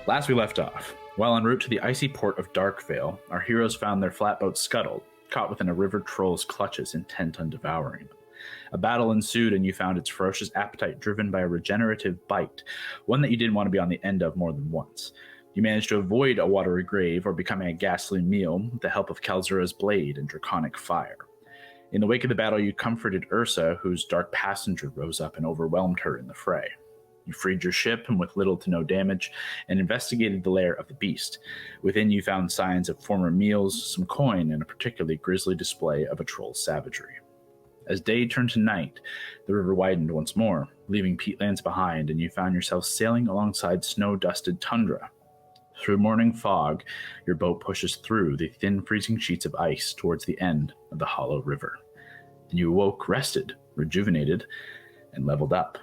Last we left off, while en route to the icy port of Dark Veil, our heroes found their flatboat scuttled, caught within a river troll's clutches intent on devouring them. A battle ensued, and you found its ferocious appetite driven by a regenerative bite, one that you didn't want to be on the end of more than once. You managed to avoid a watery grave or becoming a ghastly meal with the help of Kalzura's blade and draconic fire. In the wake of the battle, you comforted Ursa, whose dark passenger rose up and overwhelmed her in the fray. You freed your ship, and with little to no damage, and investigated the lair of the beast. Within, you found signs of former meals, some coin, and a particularly grisly display of a troll's savagery. As day turned to night, the river widened once more, leaving peatlands behind, and you found yourself sailing alongside snow-dusted tundra. Through morning fog, your boat pushes through the thin freezing sheets of ice towards the end of the hollow river. Then you awoke, rested, rejuvenated, and leveled up,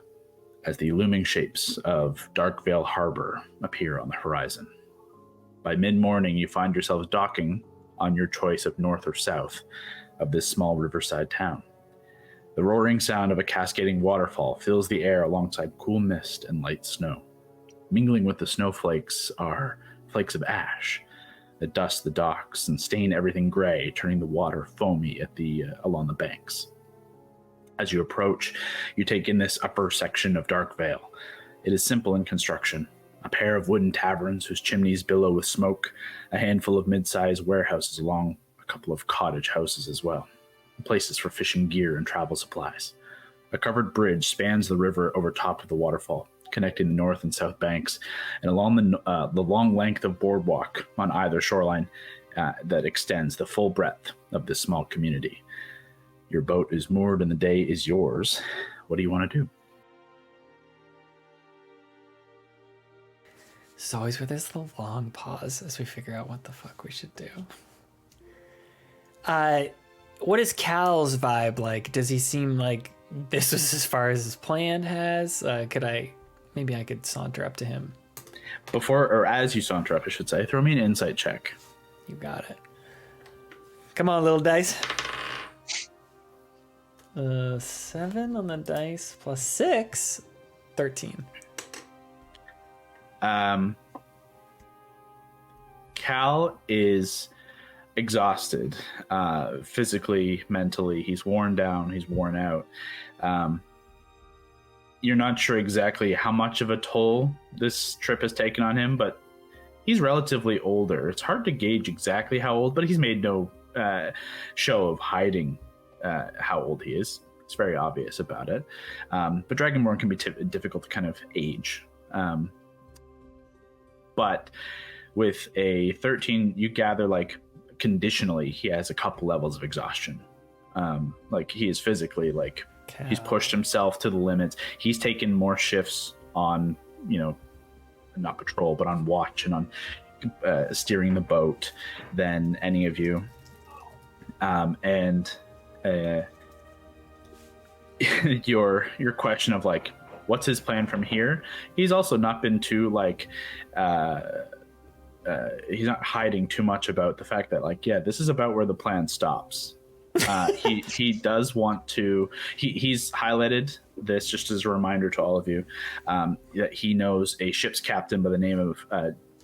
as the looming shapes of Dark Veil Harbour appear on the horizon. By mid-morning, you find yourselves docking on your choice of north or south of this small riverside town. The roaring sound of a cascading waterfall fills the air alongside cool mist and light snow. Mingling with the snowflakes are flakes of ash that dust the docks and stain everything gray, turning the water foamy along the banks. As you approach, you take in this upper section of Dark Veil. It is simple in construction. A pair of wooden taverns whose chimneys billow with smoke, a handful of mid-sized warehouses along a couple of cottage houses as well, places for fishing gear and travel supplies. A covered bridge spans the river over top of the waterfall, connecting the north and south banks, and along the long length of boardwalk on either shoreline that extends the full breadth of this small community. Your boat is moored and the day is yours. What do you want to do? It's always where there's the long pause as we figure out what the fuck we should do. What is Cal's vibe like? Does he seem like this was as far as his plan has? Maybe I could saunter up to him. Before, or as you saunter up, I should say, throw me an insight check. You got it. Come on, little dice. 7 on the dice plus 6, 13. Cal is exhausted, physically, mentally. He's worn down, he's worn out. You're not sure exactly how much of a toll this trip has taken on him, but he's relatively older. It's hard to gauge exactly how old, but he's made no show of hiding how old he is. It's very obvious about it. But Dragonborn can be difficult to kind of age. But with a 13, you gather, like, conditionally, he has a couple levels of exhaustion. Like, he is physically, like, Cal. He's pushed himself to the limits. He's taken more shifts on, not patrol, but on watch and on steering the boat than any of you. Your question of, like, what's his plan from here? He's also not been too, like, he's not hiding too much about the fact that, like, yeah, this is about where the plan stops. He does want to. He's highlighted this just as a reminder to all of you that he knows a ship's captain by the name of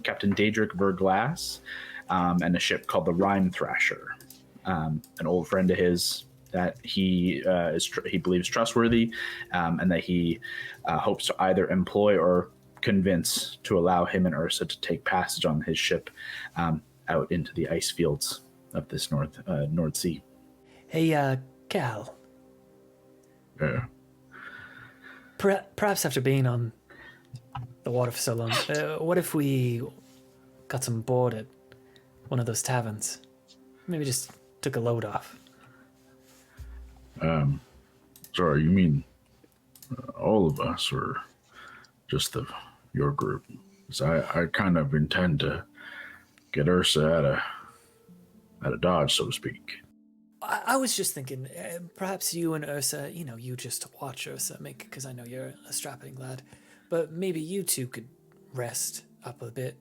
Captain Daedric Verglass, and a ship called the Rime Thrasher, an old friend of his that he believes trustworthy, and that he hopes to either employ or convince to allow him and Ursa to take passage on his ship out into the ice fields of this North Sea. Hey, Cal. Yeah. Perhaps after being on the water for so long, what if we got some board at one of those taverns? Maybe just took a load off. Sorry, you mean all of us, or just your group? Because I kind of intend to get Ursa out of Dodge, so to speak. I was just thinking, perhaps you and Ursa, you just watch Ursa, because I know you're a strapping lad, but maybe you two could rest up a bit,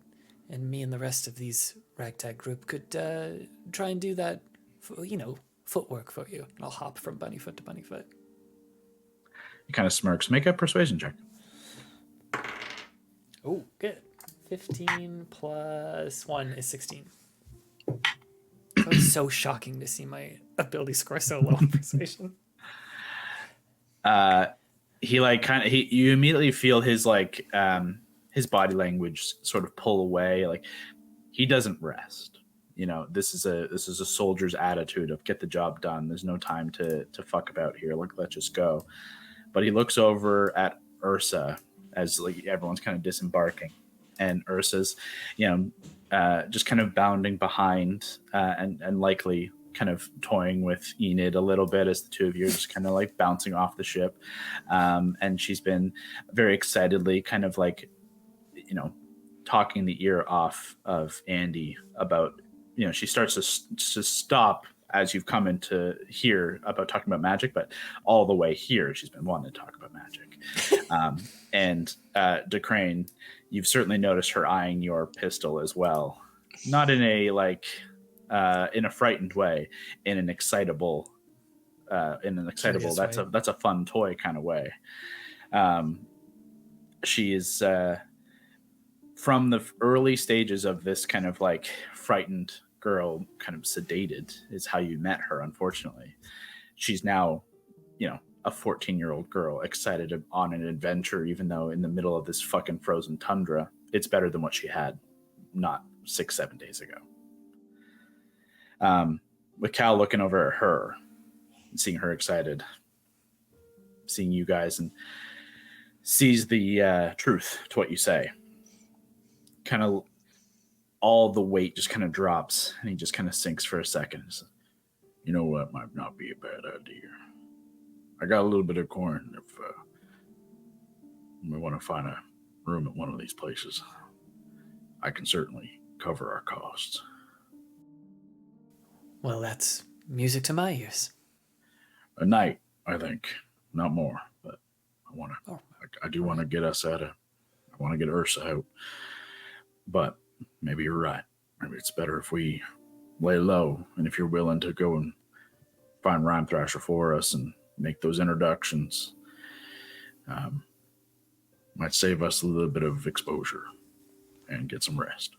and me and the rest of these ragtag group could try and do that, footwork for you. And I'll hop from bunnyfoot to bunnyfoot. He kind of smirks. Make a persuasion check. Oh, good. 15 plus 1 is 16. So it's so shocking to see my ability score so low in persuasion. He like kind of you immediately feel his like his body language sort of pull away. Like he doesn't rest. You know, this is a soldier's attitude of get the job done. There's no time to fuck about here. Like let's just go. But he looks over at Ursa as like everyone's kind of disembarking, and Ursa's, just kind of bounding behind and likely kind of toying with Enid a little bit as the two of you are just kind of like bouncing off the ship. And she's been very excitedly kind of like, talking the ear off of Andy about, she starts to stop as you've come into here about talking about magic, but all the way here, she's been wanting to talk about magic. And DeCrane, you've certainly noticed her eyeing your pistol as well. Not in a in a frightened way, in an excitable, that's a fun toy kind of way. She is from the early stages of this kind of like frightened girl, kind of sedated is how you met her. Unfortunately, she's now, a 14-year-old girl excited on an adventure, even though in the middle of this fucking frozen tundra, it's better than what she had not 6-7 days ago. With Cal looking over at her, seeing her excited, seeing you guys, and sees the truth to what you say. Kind of all the weight just kind of drops, and he just kind of sinks for a second. Says, you know what might not be a bad idea. I got a little bit of coin if we want to find a room at one of these places. I can certainly cover our costs. Well, that's music to my ears. A night, I think, not more. But I do want to get us I want to get Ursa out. But maybe you're right. Maybe it's better if we lay low, and if you're willing to go and find Rhyme Thrasher for us and make those introductions, might save us a little bit of exposure and get some rest.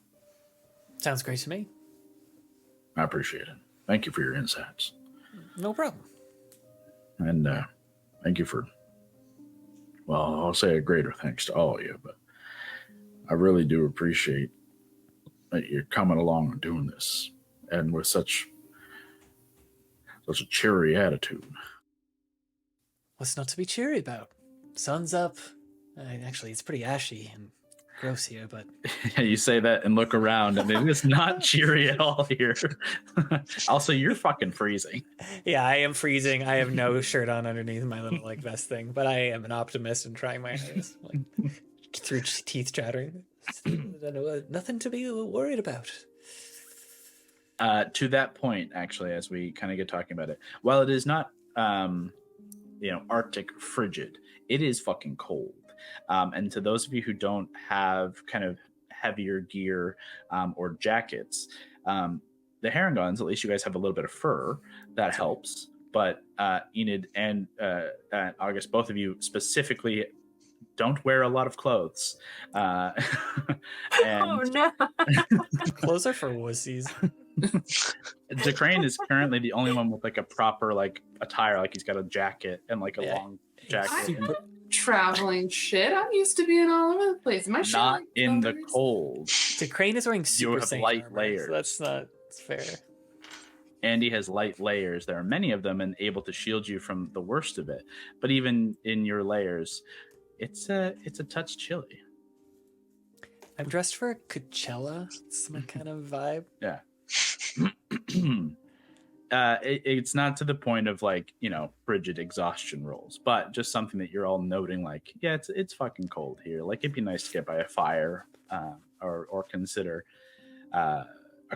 Sounds great to me. I appreciate it. Thank you for your insights. No problem. And thank you for, well, I'll say a greater thanks to all of you, but I really do appreciate that you're coming along and doing this, and with such a cheery attitude. What's not to be cheery about? Sun's up. Actually, it's pretty ashy and gross here, but... Yeah, you say that and look around, and it is not cheery at all here. Also, you're fucking freezing. Yeah, I am freezing. I have no shirt on underneath my little vest thing, but I am an optimist and trying my hardest. Through teeth chattering. Nothing to be worried about. To that point, actually, as we kind of get talking about it, while it is not, Arctic frigid, it is fucking cold. And to those of you who don't have kind of heavier gear or jackets, the Herringons, at least you guys have a little bit of fur. That helps. But Enid and August, both of you specifically don't wear a lot of clothes. And oh, no. Clothes are for wussies. DeCrane is currently the only one with a proper attire. He's got a jacket and a long jacket. Traveling shit. I'm used to being all over the place. Am I not in the cold? DeCrane is wearing super light armor, layers. So that's not fair. Andy has light layers. There are many of them and able to shield you from the worst of it. But even in your layers, it's a touch chilly. I'm dressed for a Coachella. Some kind of vibe. Yeah. It's not to the point of frigid exhaustion rolls, but just something that you're all noting. It's fucking cold here. It'd be nice to get by a fire, or consider a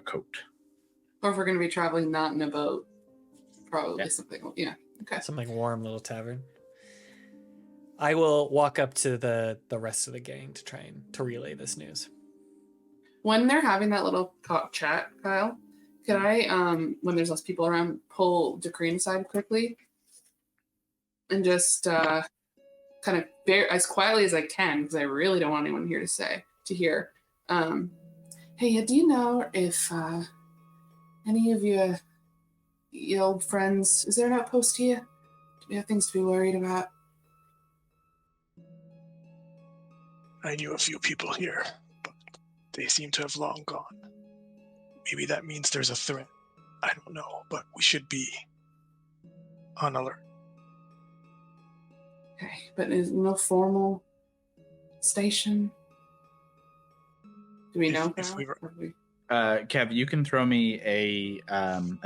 coat. Or if we're going to be traveling not in a boat, probably something. Yeah. Okay. Something warm, little tavern. I will walk up to the rest of the gang to try to relay this news. When they're having that little chat, Kyle, could I, when there's less people around, pull DeCrane aside quickly and just kind of as quietly as I can, because I really don't want anyone here to hear, Hey, do you know if any of your old friends, is there an outpost here? Do we have things to be worried about? I knew a few people here, but they seem to have long gone. Maybe that means there's a threat. I don't know, but we should be on alert. Okay, but is no formal station? Do we know? If we were, Kev, you can throw me a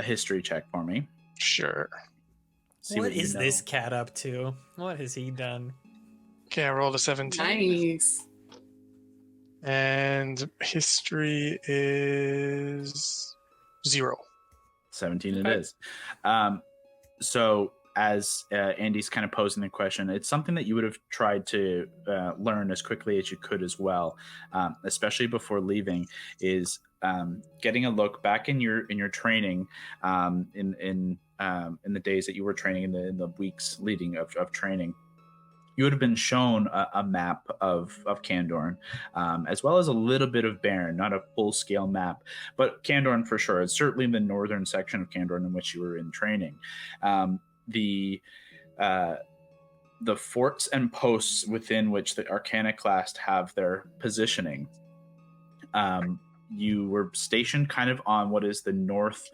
history check for me. sure. See What you is know. this cat up to? What has he done? Okay, I rolled a 17. Nice. And history is 0. 17 Okay. it is. So as Andy's kind of posing the question, it's something that you would have tried to learn as quickly as you could as well, especially before leaving, is getting a look back in your training in the days that you were training in the weeks leading of training. You would have been shown a map of Candorne, as well as a little bit of Baern, not a full-scale map, but Candorne for sure. It's certainly in the northern section of Candorne in which you were in training. The forts and posts within which the Arcana class have their positioning. You were stationed kind of on what is the north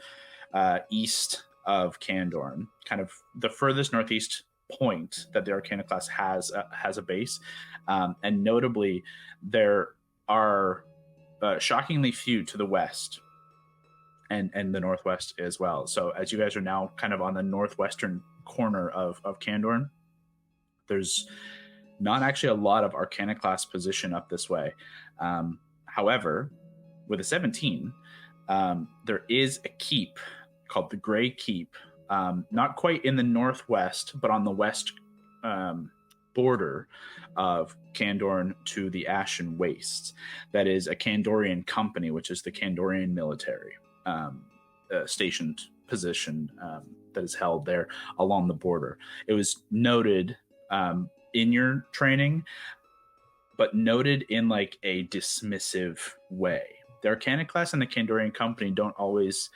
east of Candorne, kind of the furthest northeast point that the Arcana class has a base, and notably there are shockingly few to the west and the northwest as well. So as you guys are now kind of on the northwestern corner of Candorne, there's not actually a lot of Arcana class position up this way. However, with a 17, there is a keep called the Grey Keep, not quite in the northwest, but on the west border of Candorne to the Ashen Wastes. That is a Candorian company, which is the Candorian military stationed position that is held there along the border. It was noted in your training, but noted in like a dismissive way. The Arcana class and the Candorian company don't always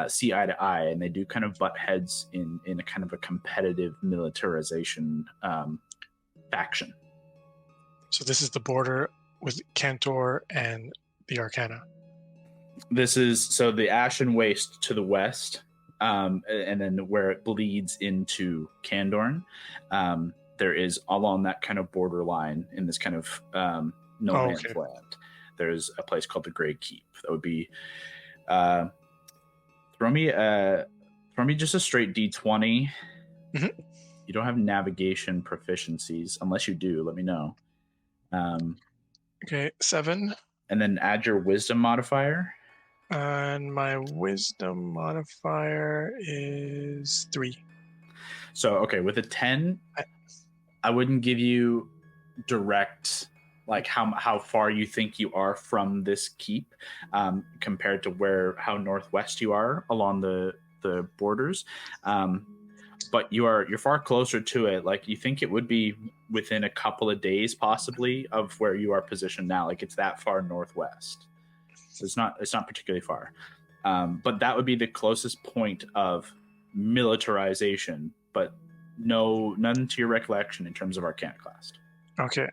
see eye to eye, and they do kind of butt heads in a kind of a competitive militarization faction. So this is the border with Cantor and the Arcana. This is so the Ashen Waste to the west, and then where it bleeds into Candorne. There is along that kind of borderline in this kind of no man's land. There's a place called the Grey Keep. That would be throw me just a straight D20. Mm-hmm. You don't have navigation proficiencies. Unless you do, let me know. Okay, 7. And then add your wisdom modifier. And my wisdom modifier is 3. So, okay, with a 10, I wouldn't give you direct, like how far you think you are from this keep compared to how northwest you are along the borders. But you're far closer to it. Like you think it would be within a couple of days possibly of where you are positioned now. Like it's that far northwest. So it's not particularly far. But that would be the closest point of militarization, but none to your recollection in terms of Arcana class. Okay.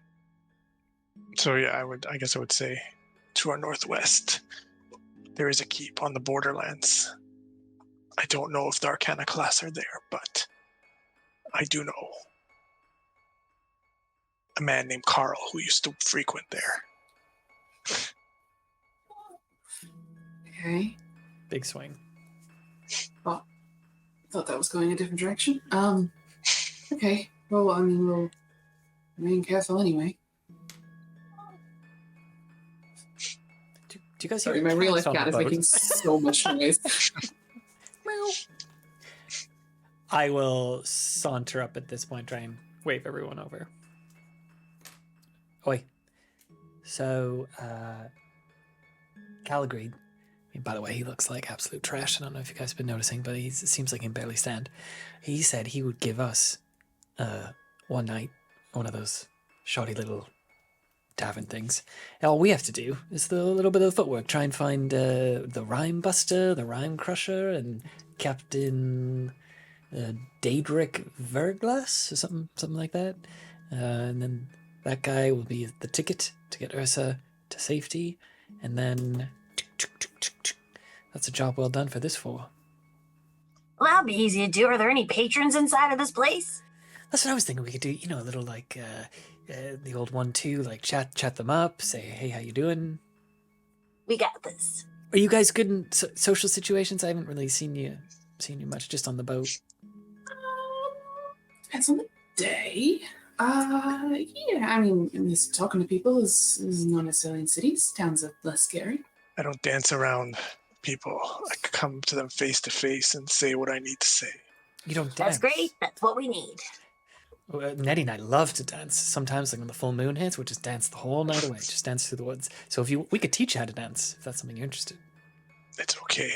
So yeah, I guess I would say to our northwest, there is a keep on the borderlands. I don't know if the Arcana class are there, but I do know a man named Carl who used to frequent there. Okay. Big swing. Thought that was going a different direction. Okay. Well, I mean, we'll remain careful anyway. Do you guys Sorry, hear my real life cats on cat the is boat? making so much noise. Meow. I will saunter up at this point, try and wave everyone over. Oi. So, Cal agreed. I mean, by the way, he looks like absolute trash. I don't know if you guys have been noticing, but it seems like he can barely stand. He said he would give us one night, one of those shoddy little tavern things. All we have to do is the little bit of footwork. Try and find the Rhyme Buster, the Rhyme Crusher, and Captain Daedric Verglass, or something like that. And then that guy will be the ticket to get Ursa to safety. And then that's a job well done for this four. Well, that'll be easy to do. Are there any patrons inside of this place? That's what I was thinking. We could do, a little like the old 1-2, like chat them up, say, hey, how you doing? We got this. Are you guys good in social situations? I haven't really seen you much, just on the boat. Depends on the day. Yeah, I mean, just talking to people is not necessarily in cities. Towns are less scary. I don't dance around people. I come to them face to face and say what I need to say. You don't dance. That's great. That's what we need. Nettie and I love to dance. Sometimes, like when the full moon hits, we'll just dance the whole night away. Just dance through the woods. So we could teach you how to dance if that's something you're interested. It's okay.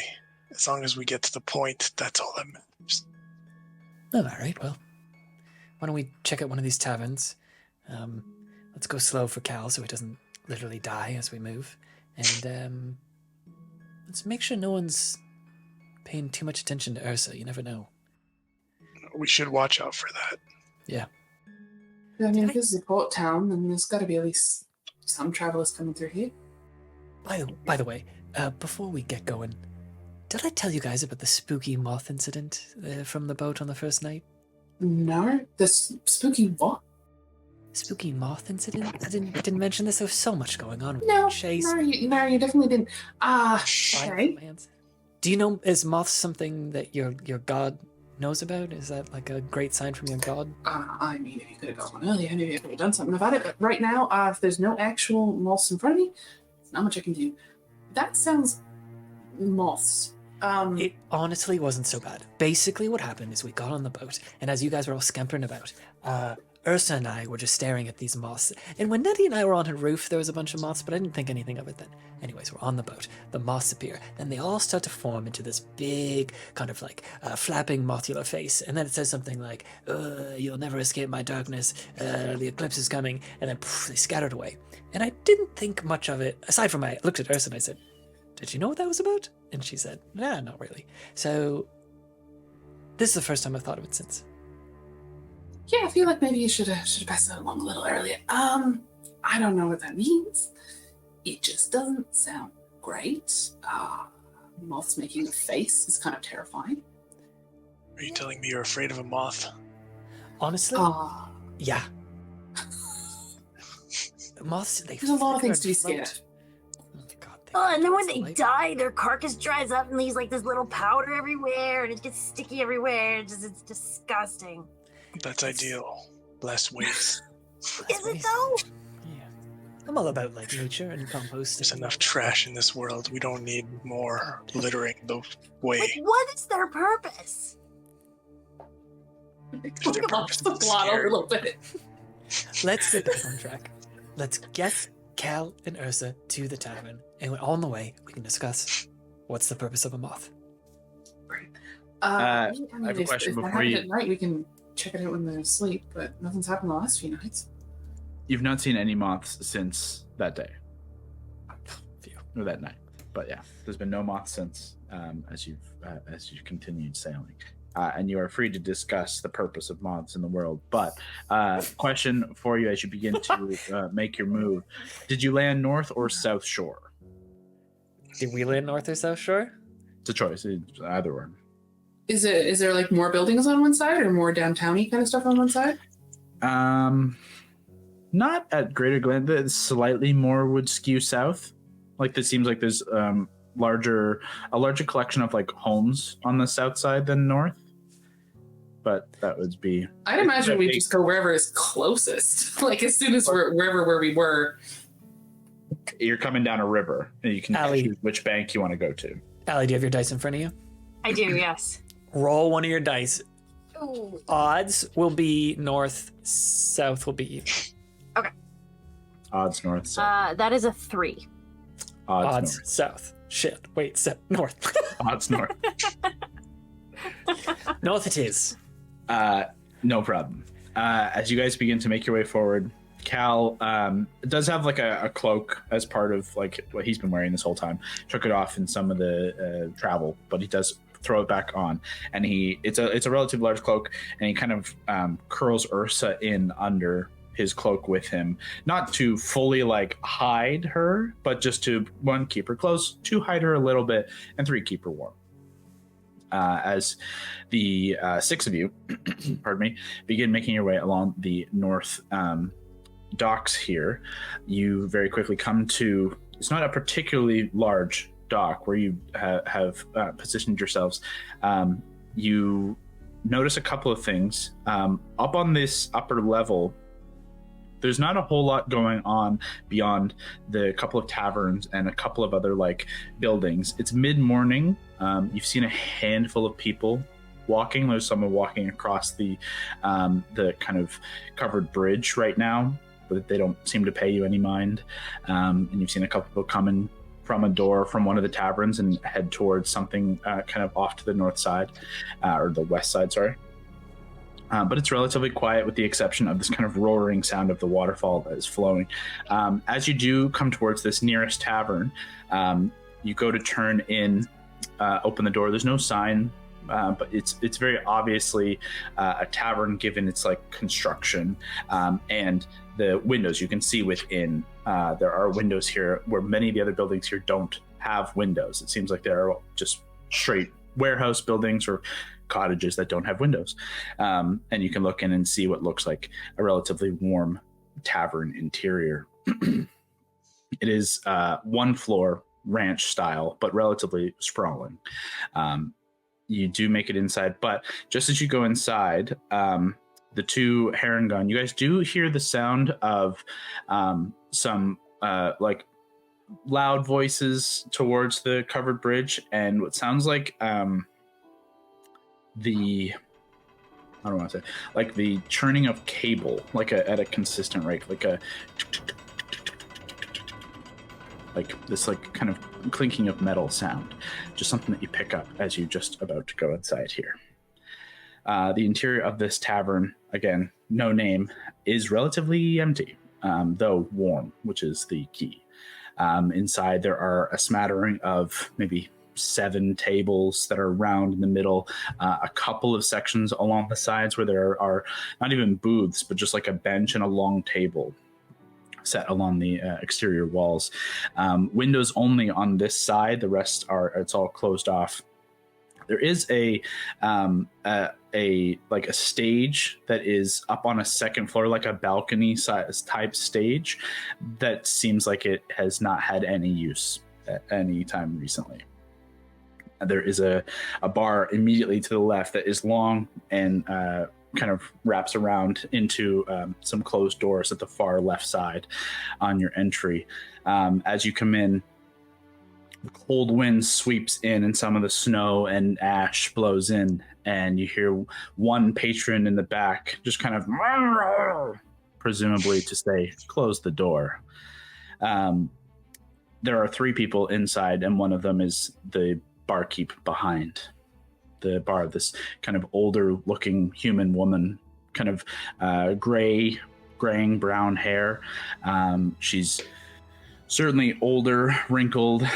As long as we get to the point, that's all that matters. Oh, all right. Well, why don't we check out one of these taverns? Let's go slow for Cal so he doesn't literally die as we move. And let's make sure no one's paying too much attention to Ursa. You never know. We should watch out for that. Yeah. I mean, if this is a port town, then there's got to be at least some travelers coming through here. By the way, before we get going, did I tell you guys about the spooky moth incident from the boat on the first night? No, the spooky what? Spooky moth incident? I didn't mention this. There was so much going on. No, Chase. no, you definitely didn't. Okay. Do you know, is moths something that your god knows about? Is that like a great sign from your god? I mean, if you could have got one earlier, maybe I could have done something about it. But right now, if there's no actual moths in front of me, there's not much I can do. That sounds moths. It honestly wasn't so bad. Basically, what happened is we got on the boat, and as you guys were all scampering about, Ursa and I were just staring at these moths. And when Nettie and I were on her roof, there was a bunch of moths, but I didn't think anything of it then. Anyways, we're on the boat. The moths appear. Then they all start to form into this big, kind of like flapping mothular face. And then it says something like, you'll never escape my darkness. The eclipse is coming. And then they scattered away. And I didn't think much of it. Aside from I looked at Ursa and I said, did you know what that was about? And she said, nah, not really. So this is the first time I've thought of it since. Yeah, I feel like maybe you should have passed that along a little earlier. I don't know what that means. It just doesn't sound great. Moths making a face is kind of terrifying. Are you telling me you're afraid of a moth? Honestly, yeah. Moths, there's a lot of things to be scared of. Oh, and then when they die, their carcass dries up and leaves like this little powder everywhere, and it gets sticky everywhere. It's disgusting. That's ideal. Less waste. Is it though? Yeah. I'm all about like nature and composting. There's enough trash in this world. We don't need more littering the way. Like, what is their purpose? Their purpose the plot a little bit. Let's get back on track. Let's get Cal and Ursa to the tavern, and on the way we can discuss what's the purpose of a moth. Right. I have a question before you. At night, we can check it out when they're asleep, but nothing's happened the last few nights. You've not seen any moths since that day, or that night. But yeah, there's been no moths since as you've continued sailing, and you are free to discuss the purpose of moths in the world. But question for you as you begin to make your move: did you land north or south shore? Did we land north or south shore? It's a choice, it's either or. Is there like more buildings on one side or more downtowny kind of stuff on one side? Not at Greater Glen. Slightly more would skew south. Like this seems like there's a larger collection of like homes on the south side than north. But that would be. I'd imagine we just go wherever is closest. Like as soon as we're where we were. You're coming down a river, and you can Allie, choose which bank you want to go to. Allie, do you have your dice in front of you? I do, yes. Roll one of your dice. Ooh. Odds will be north, south will be east. Okay. Odds north, south. That is a 3. Odds north. south. Shit. Wait, north. Odds north. North it is. No problem. As you guys begin to make your way forward, Cal does have like a cloak as part of like what he's been wearing this whole time. Took it off in some of the travel, but he does throw it back on. And it's a relatively large cloak, and he kind of curls Ursa in under his cloak with him, not to fully like hide her, but just to, 1, keep her close, 2, hide her a little bit, and 3, keep her warm. As the 6 of you, pardon me, begin making your way along the north docks here, you very quickly come to, it's not a particularly large dock where you have positioned yourselves. You notice a couple of things. Up on this upper level, there's not a whole lot going on beyond the couple of taverns and a couple of other like buildings. It's mid-morning. You've seen a handful of people walking. There's someone walking across the kind of covered bridge right now, but they don't seem to pay you any mind. And you've seen a couple people coming from a door from one of the taverns and head towards something kind of off to the north side, or the west side, sorry. But it's relatively quiet with the exception of this kind of roaring sound of the waterfall that is flowing. As you do come towards this nearest tavern, you go to turn in, open the door. There's no sign, but it's very obviously a tavern given its like construction, and the windows you can see within. There are windows here where many of the other buildings here don't have windows. It seems like there are just straight warehouse buildings or cottages that don't have windows, and you can look in and see what looks like a relatively warm tavern interior. It is 1 floor ranch style, but relatively sprawling. You do make it inside, but just as you go inside, the 2 Harengon, you guys do hear the sound of some like loud voices towards the covered bridge, and what sounds like the, I don't want to say, like the churning of cable, like at a consistent rate, like this like kind of clinking of metal sound, just something that you pick up as you're just about to go inside here. The interior of this tavern, again, no name, is relatively empty, though warm, which is the key. Inside there are a smattering of maybe 7 tables that are round in the middle, a couple of sections along the sides where there are not even booths, but just like a bench and a long table set along the exterior walls. Windows only on this side, the rest it's all closed off. There is a stage that is up on a second floor, like a balcony size type stage that seems like it has not had any use at any time recently. There is a bar immediately to the left that is long and kind of wraps around into some closed doors at the far left side on your entry. As you come in, the cold wind sweeps in and some of the snow and ash blows in, and you hear one patron in the back just kind of presumably to say, close the door. There are 3 people inside, and one of them is the barkeep behind the bar, this kind of older looking human woman, kind of graying brown hair. She's certainly older, wrinkled,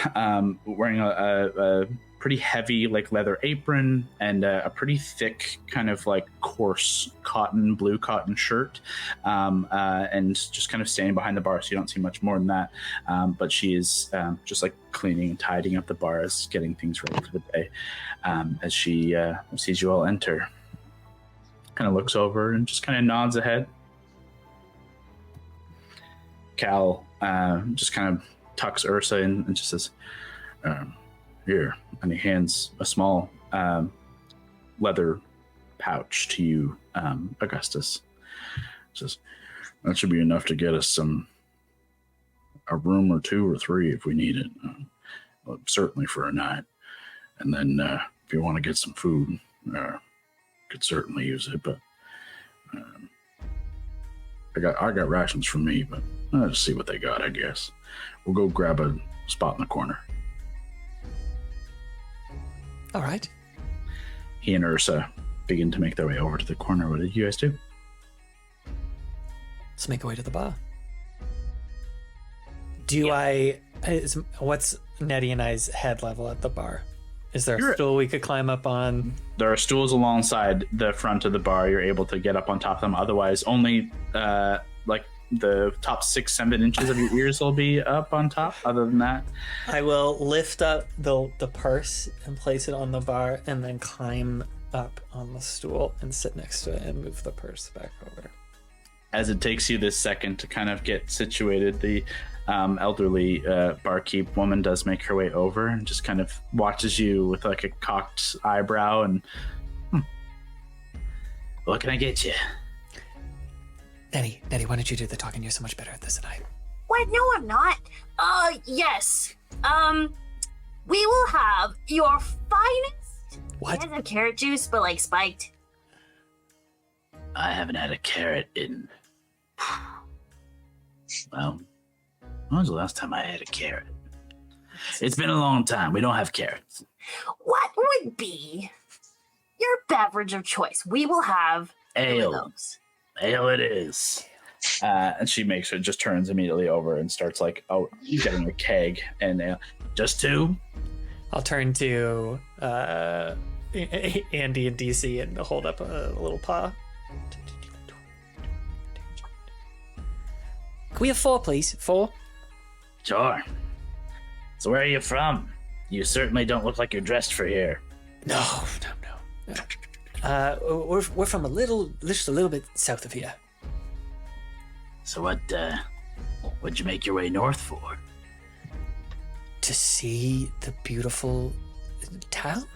wearing a pretty heavy like leather apron and a pretty thick kind of like coarse blue cotton shirt, and just kind of standing behind the bar, so you don't see much more than that, but she is just like cleaning and tidying up the bars, getting things ready for the day. As she sees you all enter, kind of looks over and just kind of nods ahead. Cal just kind of tucks Ursa in and just says, here, and he hands a small leather pouch to you, Augustus. Says, that should be enough to get us a room or 2 or 3 if we need it. Well, certainly for a night. And then if you want to get some food, could certainly use it, but I got rations for me, but I'll just see what they got, I guess. We'll go grab a spot in the corner. All right. He and Ursa begin to make their way over to the corner. What did you guys do? Let's make our way to the bar. What's Nettie and I's head level at the bar? Is there a stool we could climb up on? There are stools alongside the front of the bar. You're able to get up on top of them. Otherwise, only like the top 6-7 inches of your ears will be up on top. Other than that, I will lift up the purse and place it on the bar, and then climb up on the stool and sit next to it and move the purse back over. As it takes you this second to kind of get situated, the elderly barkeep woman does make her way over and just kind of watches you with like a cocked eyebrow and what can I get you? Nettie, why don't you do the talking? You're so much better at this than I am. What? No, I'm not. Yes. We will have your finest. What? You guys have carrot juice, but like spiked. I haven't had a carrot in... Well, when was the last time I had a carrot? It's been a long time. We don't have carrots. What would be your beverage of choice? We will have Ale. Ale it is. And she just turns immediately over and starts like, getting a keg and just 2. I'll turn to Andy and DC and hold up a little paw. Can we have 4, please? 4? Sure. So where are you from? You certainly don't look like you're dressed for here. No. We're from just a little bit south of here. So what'd you make your way north for? To see the beautiful town.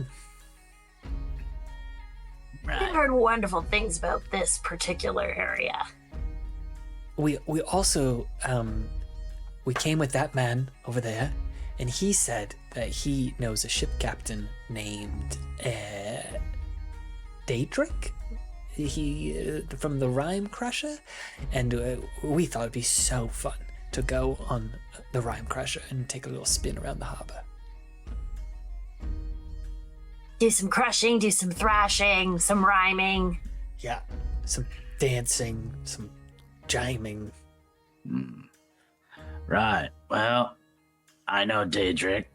I've Right. heard wonderful things about this particular area. We also we came with that man over there, and he said that he knows a ship captain named Daedric. He from the Rime Crusher, and we thought it'd be so fun to go on the Rime Crusher and take a little spin around the harbor. Do some crushing, do some thrashing, some rhyming. Yeah, some dancing, some jiming. Right. Well, I know Daedric.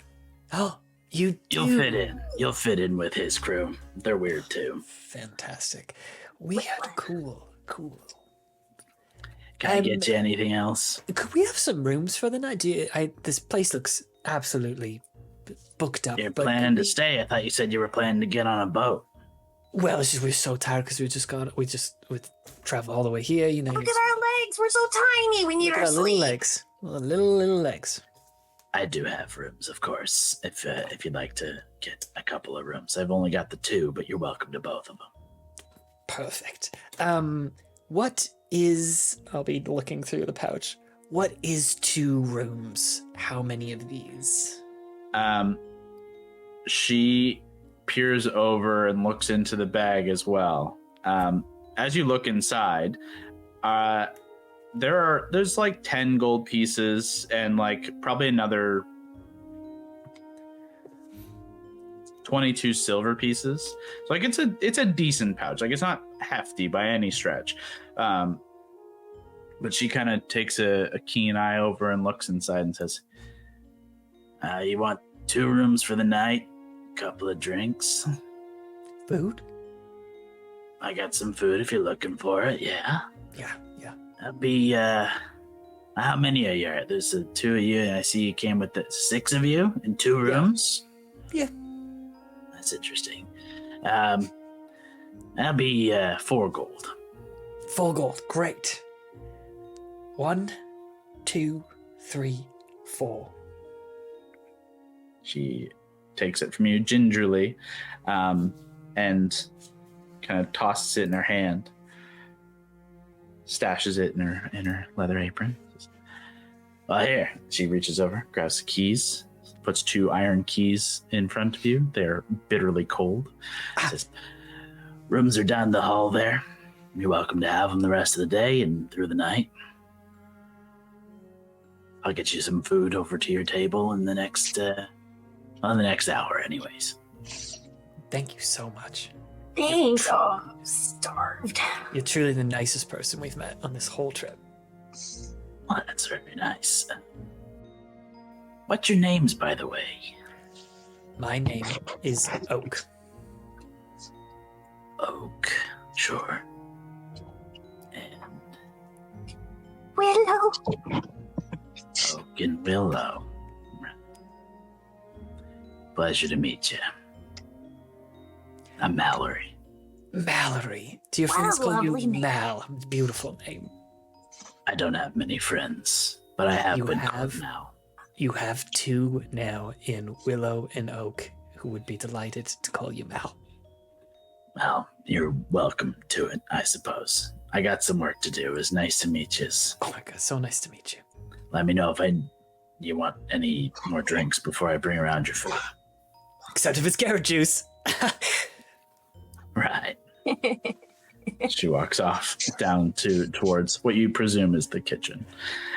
Oh, you do. You'll fit in. You'll fit in with his crew. They're weird too. Fantastic. We had cool. Can I get you anything else? Could we have some rooms for the night? This place looks absolutely booked up. You're but planning to stay? I thought you said you were planning to get on a boat. Well, it's just we're so tired because we travel all the way here. You know. Look at our legs. We're so tiny. We need look our at our sleep. little legs. Little legs. I do have rooms, of course. If you'd like to get a couple of rooms, I've only got the 2, but you're welcome to both of them. Perfect. What is? I'll be looking through the pouch. What is 2 rooms? How many of these? She peers over and looks into the bag as well. As you look inside, there's like 10 gold pieces and like probably another 22 silver pieces. So like it's a decent pouch. Like it's not hefty by any stretch. But she kind of takes a keen eye over and looks inside and says, you want 2 rooms for the night? Couple of drinks? Food? I got some food if you're looking for it, yeah? Yeah. That'd be, how many are you? There's 2 of you, and I see you came with 6 of you in 2 rooms? Yeah. That's interesting. That'd be 4 gold. 4 gold. Great. 1, 2, 3, 4. She takes it from you gingerly, and kind of tosses it in her hand. Stashes it in her leather apron. Well, here. She reaches over, grabs the keys, puts 2 iron keys in front of you. They're bitterly cold. Says, rooms are down the hall there. You're welcome to have them the rest of the day and through the night. I'll get you some food over to your table in the next hour, anyways. Thank you so much. Thanks. Oh, I'm starved. You're truly the nicest person we've met on this whole trip. Well, that's very nice. What's your names, by the way? My name is Oak. Oak, sure. And Willow. Oak and Willow. Pleasure to meet you. I'm Mallory. Mallory. Do your friends call you lovely name. Mal? Beautiful name. I don't have many friends, but I have You been have? called now. You have two now in Willow and Oak who would be delighted to call you Mal. Well, you're welcome to it, I suppose. I got some work to do. It was nice to meet you. Oh my god, so nice to meet you. Let me know if you want any more drinks before I bring around your food. Except if it's carrot juice. Right. She walks off down towards what you presume is the kitchen.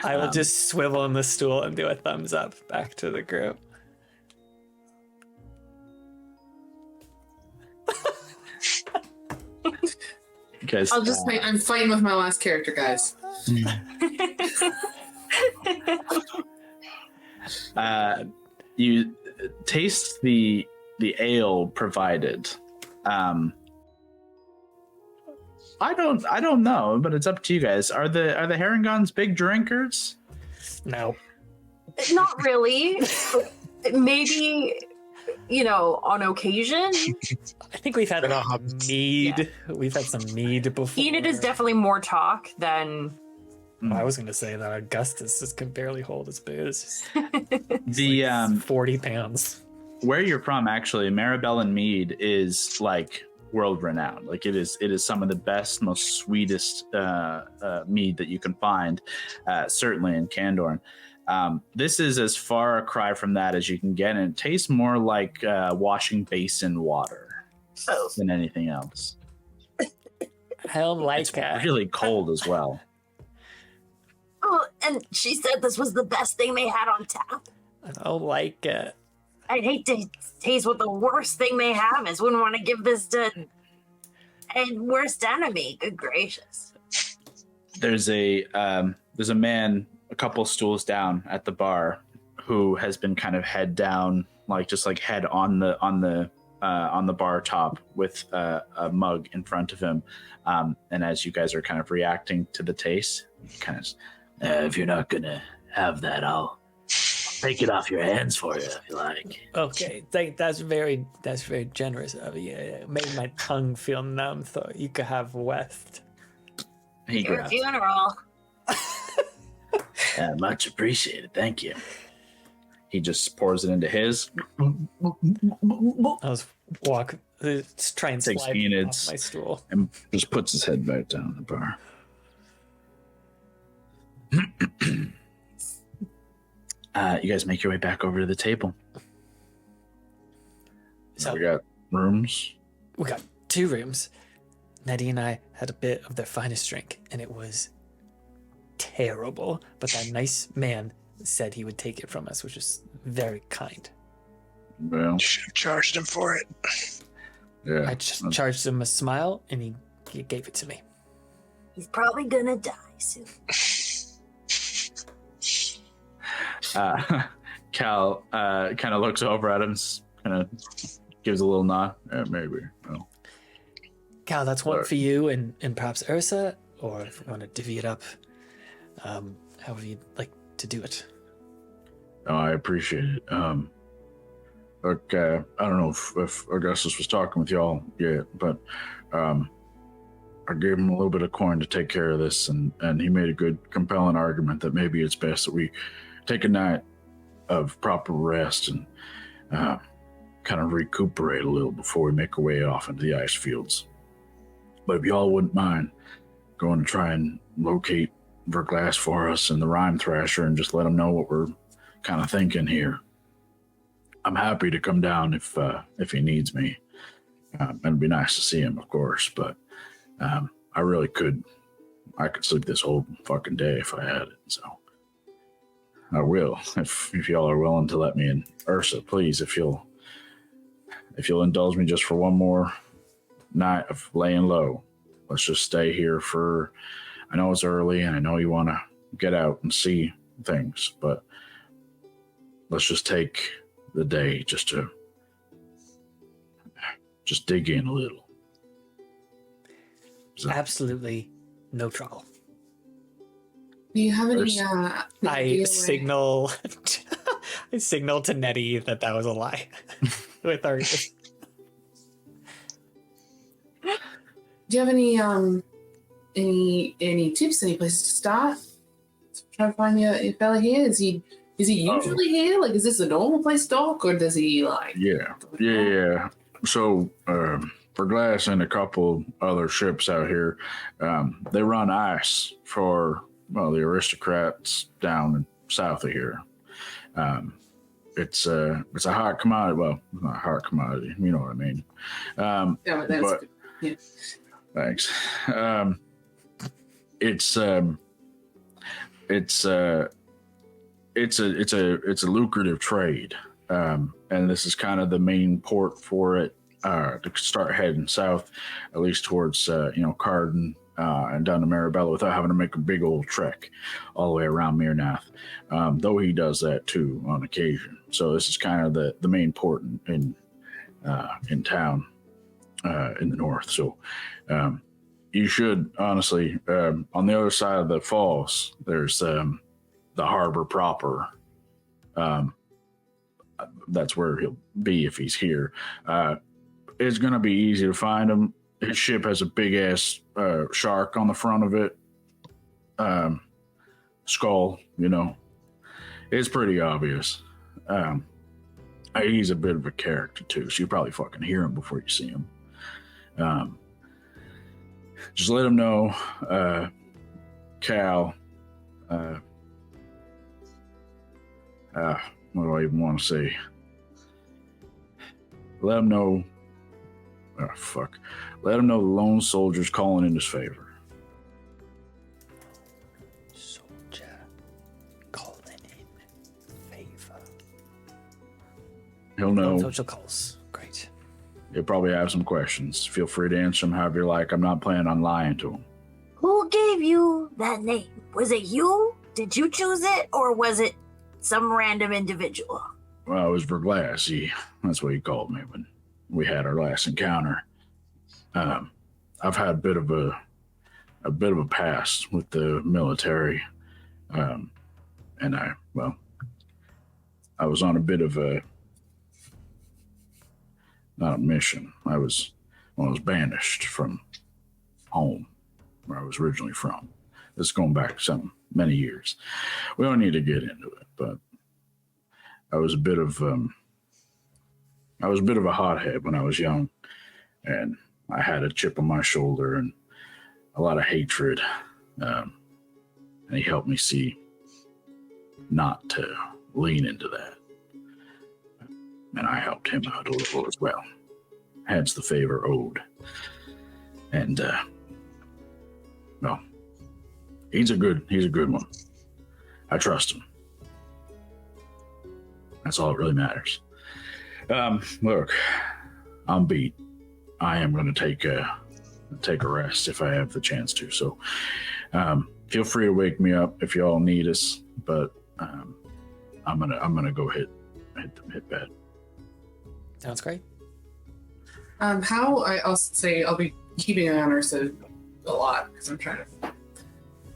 I will just swivel on the stool and do a thumbs up back to the group. Because I'll just say I'm fighting with my last character, guys. You taste the ale provided. I don't know, but it's up to you guys. Are the Herringons big drinkers? No. Not really. Maybe, on occasion. I think we've had They're not hobbits. mead. Yeah. We've had some mead before. Enid is definitely more talk than... I was going to say that Augustus just can barely hold his booze. The 40 pounds. where you're from, actually, Maribel Mead is like world renowned. Like it is some of the best, most sweetest mead that you can find, certainly in Candorne. This is as far a cry from that as you can get, and it tastes more like washing basin water than anything else. I don't like It's that. really cold as well. Oh, and she said this was the best thing they had on tap. I don't like it. I'd hate to taste what the worst thing they have is. Wouldn't want to give this to a worst enemy. Good gracious. There's a man a couple stools down at the bar who has been kind of head down, like just like head on the bar top with a mug in front of him. And as you guys are kind of reacting to the taste, kind of, if you're not gonna have that, I'll take it off your hands for you if you like. Okay, that's very generous of you. It made my tongue feel numb, so you could have West. He Your grabs. funeral. Much appreciated, thank you. He just pours it into his. I was try and Takes slide Enid's off my stool. and just puts his head back down the bar. You guys make your way back over to the table. So We got rooms. we got 2 rooms. Nettie and I had a bit of their finest drink, and it was terrible. But that nice man said he would take it from us, which is very kind. Well, Should have charged him for it. yeah. I just charged him a smile, and he gave it to me. He's probably gonna die soon. Cal kind of looks over at him, kind of gives a little nod. Maybe. Well, Cal, that's one Alright. for you and perhaps Ursa, or if you want to divvy it up, however you'd like to do it. I appreciate it. Look, I don't know if Augustus was talking with y'all yet, but I gave him a little bit of coin to take care of this, and he made a good, compelling argument that maybe it's best that we take a night of proper rest and kind of recuperate a little before we make our way off into the ice fields. But if y'all wouldn't mind going to try and locate Verglass for us and the Rhyme Thrasher and just let them know what we're kind of thinking here, I'm happy to come down if he needs me. It'd be nice to see him, of course, but I really could sleep this whole fucking day if I had it, so I will, if y'all are willing to let me. And Ursa, please, if you'll indulge me just for one more night of laying low. Let's just stay here for, I know it's early and I know you want to get out and see things, but let's just take the day just to dig in a little. So, Absolutely no trouble. Do you have any I signal I signal to Nettie that was a lie with our Do you have any tips, any places to start? Try to find your fella here. Is he usually here? Like, is this a normal place to dock, or does he like? Yeah. So, for Glass and a couple other ships out here, they run ice for the aristocrats down south of here. It's a hot commodity. Well, not a hot commodity. You know what I mean. Yeah, that's but, good. Yeah. Thanks. It's a lucrative trade, and this is kind of the main port for it to start heading south, at least towards Karden and down to Marabella without having to make a big old trek all the way around Mirnath. Though he does that too on occasion. So this is kind of the main port in town in the north. So you should honestly on the other side of the falls. There's the harbor proper. That's where he'll be if he's here. It's going to be easy to find him. His ship has a big ass shark on the front of it. Skull, it's pretty obvious. He's a bit of a character too, so you probably fucking hear him before you see him. Just let him know, Cal. What do I even want to say? Let him know. Oh, fuck. Let him know the lone soldier's calling in his favor. Soldier calling in favor. He'll know. Social calls. Great. He'll probably have some questions. Feel free to answer them however you like. I'm not planning on lying to him. Who gave you that name? Was it you? Did you choose it, or was it some random individual? Well, it was Verglass. That's what he called me when we had our last encounter. I've had a bit of a past with the military, and I was on a bit of not a mission. I was banished from home where I was originally from. This is going back many years. We don't need to get into it, but I was a bit of a hothead when I was young, and I had a chip on my shoulder and a lot of hatred. And he helped me see not to lean into that. And I helped him out a little as well. Hence the favor owed. And he's a good one. I trust him. That's all that really matters. Look, I'm beat. I am going to take a rest if I have the chance to. So, feel free to wake me up if y'all need us. But I'm gonna go hit bed. Sounds great. I'll say I'll be keeping an eye on Ursa a lot because I'm trying to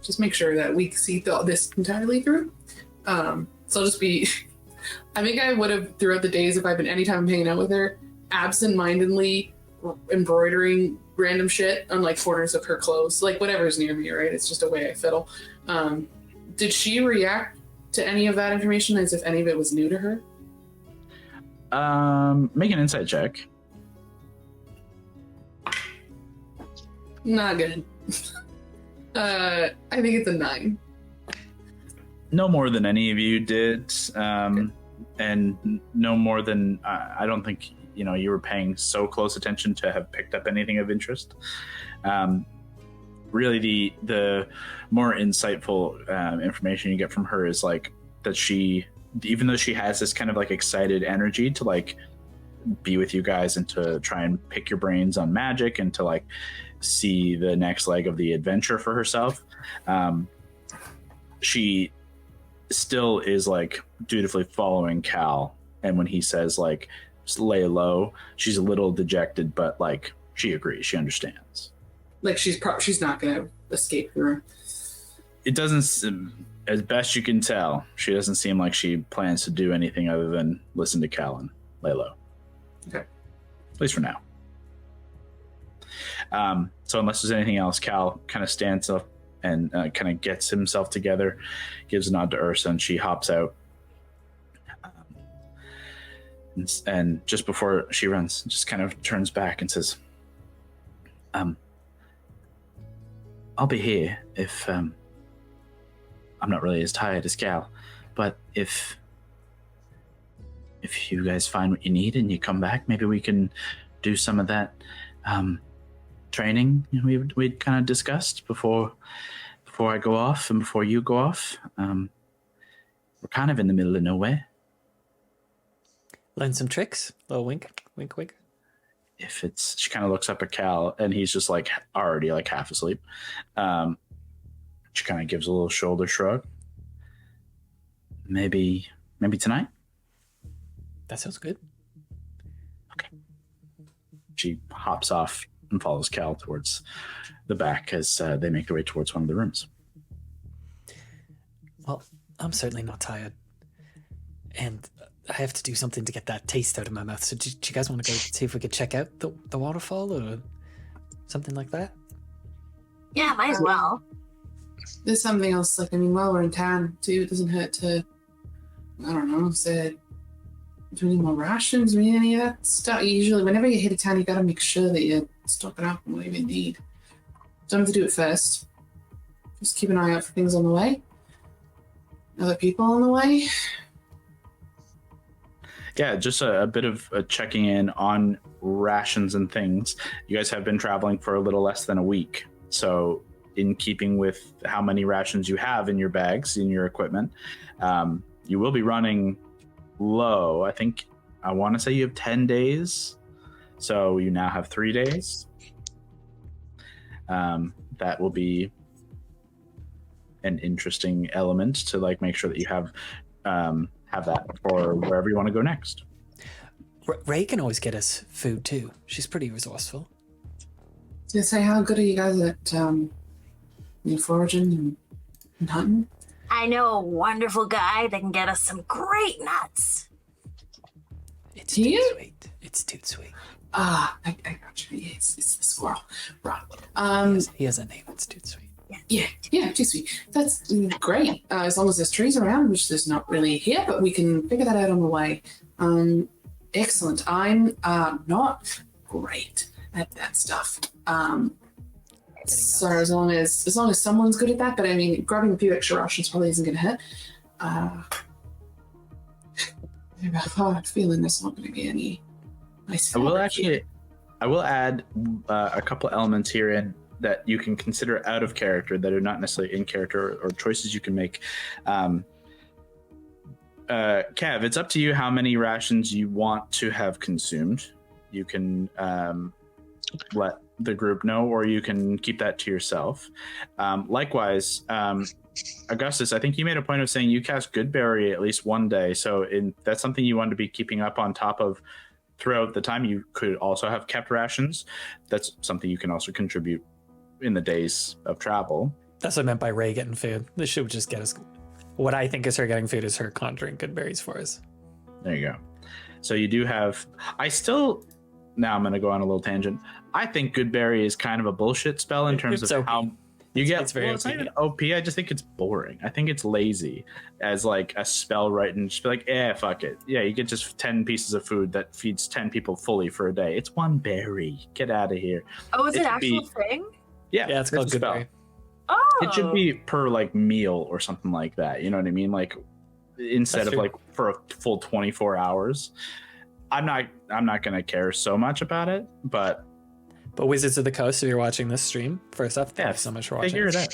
just make sure that we see this entirely through. So I'll just be. I think I would have throughout the days if I've been anytime I'm hanging out with her, absent-mindedly embroidering random shit on like corners of her clothes, like whatever's near me, right? It's just a way I fiddle. Did she react to any of that information as if any of it was new to her? Make an insight check. Not good. I think it's a 9. No more than any of you did, Okay. And no more than I don't think you were paying so close attention to have picked up anything of interest. Really, the more insightful information you get from her is like that she, even though she has this kind of like excited energy to like be with you guys and to try and pick your brains on magic and to like see the next leg of the adventure for herself. she still is like dutifully following Cal, and when he says like just lay low, she's a little dejected, but like she agrees, she understands. Like she's not gonna escape the room. It doesn't, as best you can tell, she doesn't seem like she plans to do anything other than listen to Cal and lay low. Okay. At least for now. So unless there's anything else, Cal kind of stands up and kind of gets himself together, gives a nod to Ursa, and she hops out. And just before she runs, just kind of turns back and says, I'll be here if I'm not really as tired as Cal, but if you guys find what you need and you come back, maybe we can do some of that training we'd kind of discussed before I go off and before you go off. We're kind of in the middle of nowhere. Learn some tricks. Little wink, wink, wink. If it's, she kind of looks up at Cal and he's just like already like half asleep. She kind of gives a little shoulder shrug. Maybe tonight. That sounds good. Okay. She hops off and follows Cal towards the back as they make their way towards one of the rooms. Well, I'm certainly not tired. And I have to do something to get that taste out of my mouth. So do you guys want to go see if we could check out the waterfall or something like that? Yeah, might as well. There's something else, like, I mean, while we're in town, too, it doesn't hurt to, I don't know, say, do we need more rations? Do we need any of that stuff? Usually, whenever you hit a town, you got to make sure that you're stocking up on whatever you need. Don't have to do it first. Just keep an eye out for things on the way. Other people on the way. Yeah, just a bit of checking in on rations and things. You guys have been traveling for a little less than a week. So in keeping with how many rations you have in your bags, in your equipment, you will be running low. I want to say you have 10 days. So you now have 3 days. That will be an interesting element to like make sure that you have that for wherever you want to go next. Ray can always get us food too. She's pretty resourceful. To say, how good are you guys at foraging and hunting? I know a wonderful guy that can get us some great nuts. It's too sweet. It's too sweet. I got you. It's the squirrel. Right. He has a name. It's too sweet. Yeah, too sweet. That's great. As long as there's trees around, which there's not really here, but we can figure that out on the way. Excellent. I'm not great at that stuff. So as long as someone's good at that, but I mean, grabbing a few extra rations probably isn't going to hurt. I have a feeling there's not going to be any nice. I will add a couple elements here in that you can consider out of character that are not necessarily in character or choices you can make. Kev, it's up to you how many rations you want to have consumed. You can let the group know, or you can keep that to yourself. Likewise, Augustus, I think you made a point of saying you cast Goodberry at least one day. So that's something you want to be keeping up on top of throughout the time. You could also have kept rations. That's something you can also contribute in the days of travel. That's what I meant by Ray getting food. This should just get us. What I think is her getting food is her conjuring good berries for us. There you go. So you do have. Now I'm going to go on a little tangent. I think Goodberry is kind of a bullshit spell in terms of OP. how you get. It's very it's not even OP. I just think it's boring. I think it's lazy as like a spell, right? And just be like, fuck it. Yeah, you get just 10 pieces of food that feeds 10 people fully for a day. It's one berry. Get out of here. Oh, is it actual thing? Yeah, it's called Goodberry. Oh, it should be per like meal or something like that. You know what I mean? Like instead of like for a full 24 hours. I'm not gonna care so much about it, but Wizards of the Coast, if you're watching this stream, first up, thank you so much for watching. Figure it out.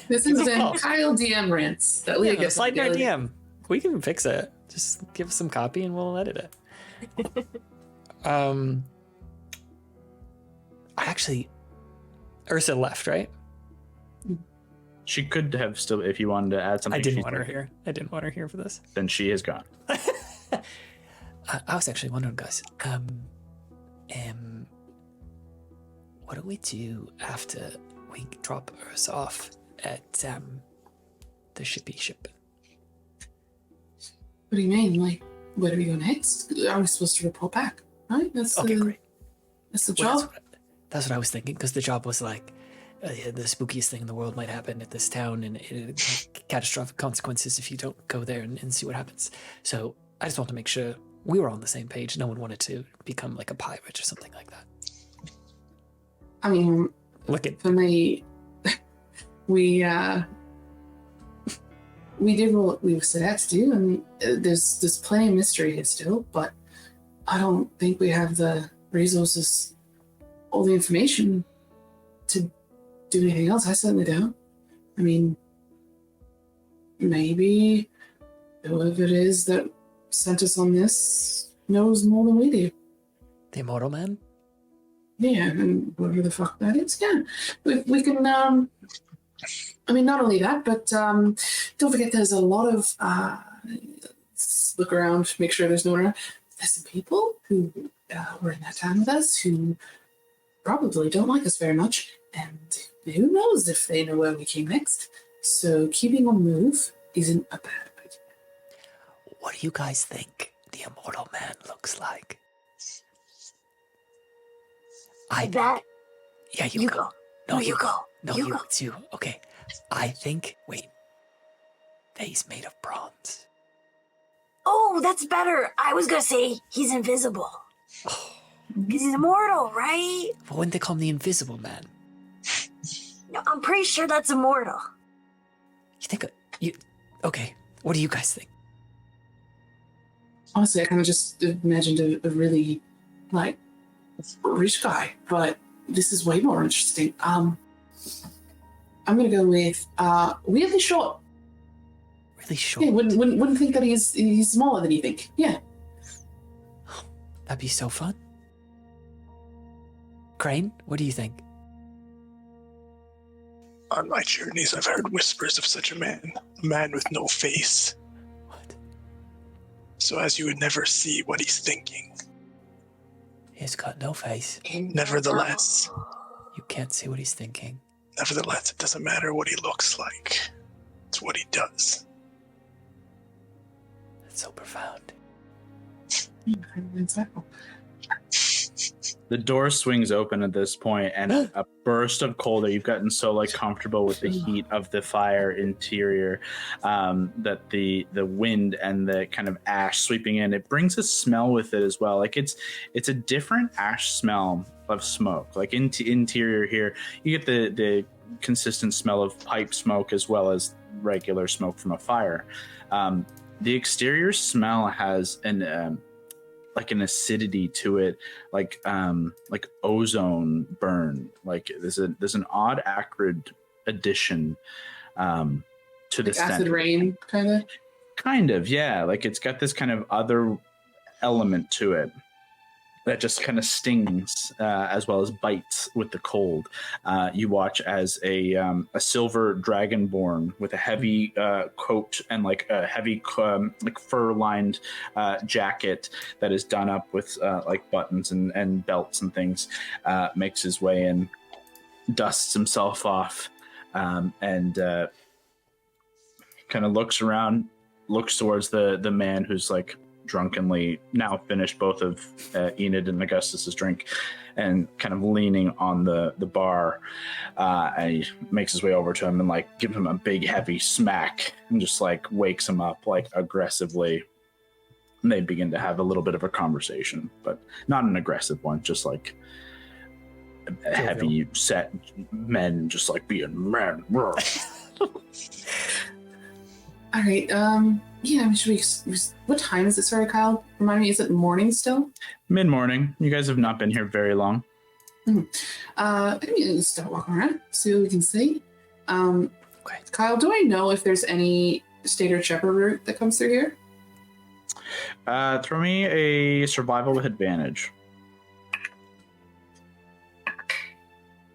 This is Kyle DM rants that Leah gets. Slide in our DM. We can fix it. Just give us some copy and we'll edit it. Ursa left, right? She could have still, if you wanted to add something. I didn't want her here. I didn't want her here for this. Then she is gone. I was actually wondering, guys. What do we do after we drop us off at the shippy ship? What do you mean? Like, where do we go next? Are we supposed to report back? Right? That's Okay, great. That's the job. That's what I was thinking, because the job was like the spookiest thing in the world might happen at this town, and it catastrophic consequences if you don't go there and see what happens. So I just want to make sure we were on the same page. No one wanted to become like a pirate or something like that. I mean, for me, we did what we set out to do, and there's plenty of mystery here still, but I don't think we have the resources or the information to do anything else. I certainly don't. I mean, maybe whoever it is that sent us on this knows more than we do. The Immortal Man? Yeah, and whatever the fuck that is. Yeah, we can, I mean, not only that, but don't forget there's a lot of, let's look around, make sure there's no one around. There's some people who were in that town with us who probably don't like us very much, and who knows if they know where we came next. So keeping on the move isn't a bad idea. What do you guys think the Immortal Man looks like? Yeah, you go. No, you go. No, you go. It's you. Okay. I think, wait. That he's made of bronze. Oh, that's better. I was gonna say he's invisible. Because he's immortal, right? But wouldn't they call him the Invisible Man? No, I'm pretty sure that's immortal. You think... Okay, what do you guys think? Honestly, I kind of just imagined a really, like, rich guy, but this is way more interesting. I'm gonna go with weirdly short. Really short? Yeah, wouldn't think that he's smaller than you think. Yeah. That'd be so fun. Crane, what do you think? On my journeys, I've heard whispers of such a man with no face. What? So as you would never see what he's thinking. He's got no face. Nevertheless, you can't see what he's thinking. Nevertheless, it doesn't matter what he looks like. It's what he does. That's so profound. The door swings open at this point, and a burst of cold air. You've gotten so like comfortable with the heat of the fire interior that the wind and the kind of ash sweeping in, it brings a smell with it as well. Like it's a different ash smell of smoke. Like interior here, you get the consistent smell of pipe smoke as well as regular smoke from a fire. The exterior smell has an acidity to it, like ozone burn. Like there's an odd acrid addition to the like stench. Acid rain, Kind of, yeah. Like it's got this kind of other element to it that just kind of stings as well as bites with the cold. You watch as a silver dragonborn with a heavy coat and like a heavy like fur-lined jacket that is done up with like buttons and belts and things makes his way in, dusts himself off, and kind of looks around, looks towards the man who's like drunkenly now finished both of Enid and Augustus's drink and kind of leaning on the bar, and he makes his way over to him and like gives him a big heavy smack and just like wakes him up like aggressively, and they begin to have a little bit of a conversation, but not an aggressive one, just like heavy set men just like being men. All right, yeah, I mean, what time is it? Sorry, Kyle, remind me, is it morning still? Mid-morning. You guys have not been here very long. I mean, start walking around, see what we can see. Okay. Kyle, do I know if there's any state or shepherd route that comes through here? Throw me a survival with advantage.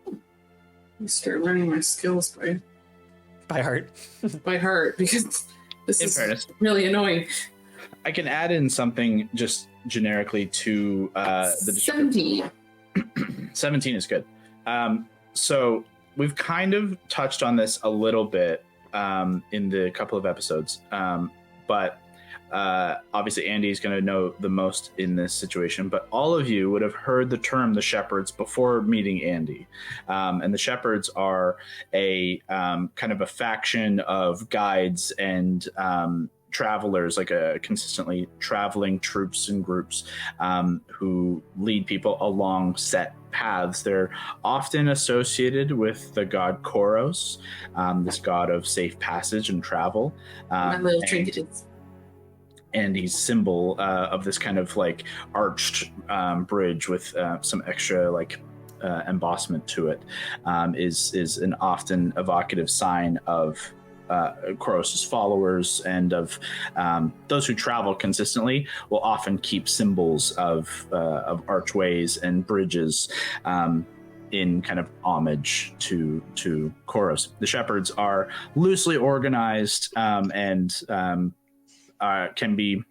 Let me start learning my skills, boy. By heart. By heart, because this In is fairness. really annoying. I can add in something just generically to the description. 17. 17 is good. So we've kind of touched on this a little bit in the couple of episodes, but obviously Andy's going to know the most in this situation, but all of you would have heard the term the Shepherds before meeting Andy. And the Shepherds are a kind of a faction of guides and travelers, like a consistently traveling troops and groups who lead people along set paths. They're often associated with the god Koros, this god of safe passage and travel. My little trinkets. Andy's symbol of this kind of like arched bridge with some extra like embossment to it is an often evocative sign of Koros' followers and of those who travel consistently will often keep symbols of archways and bridges in kind of homage to Koros. The Shepherds are loosely organized and can be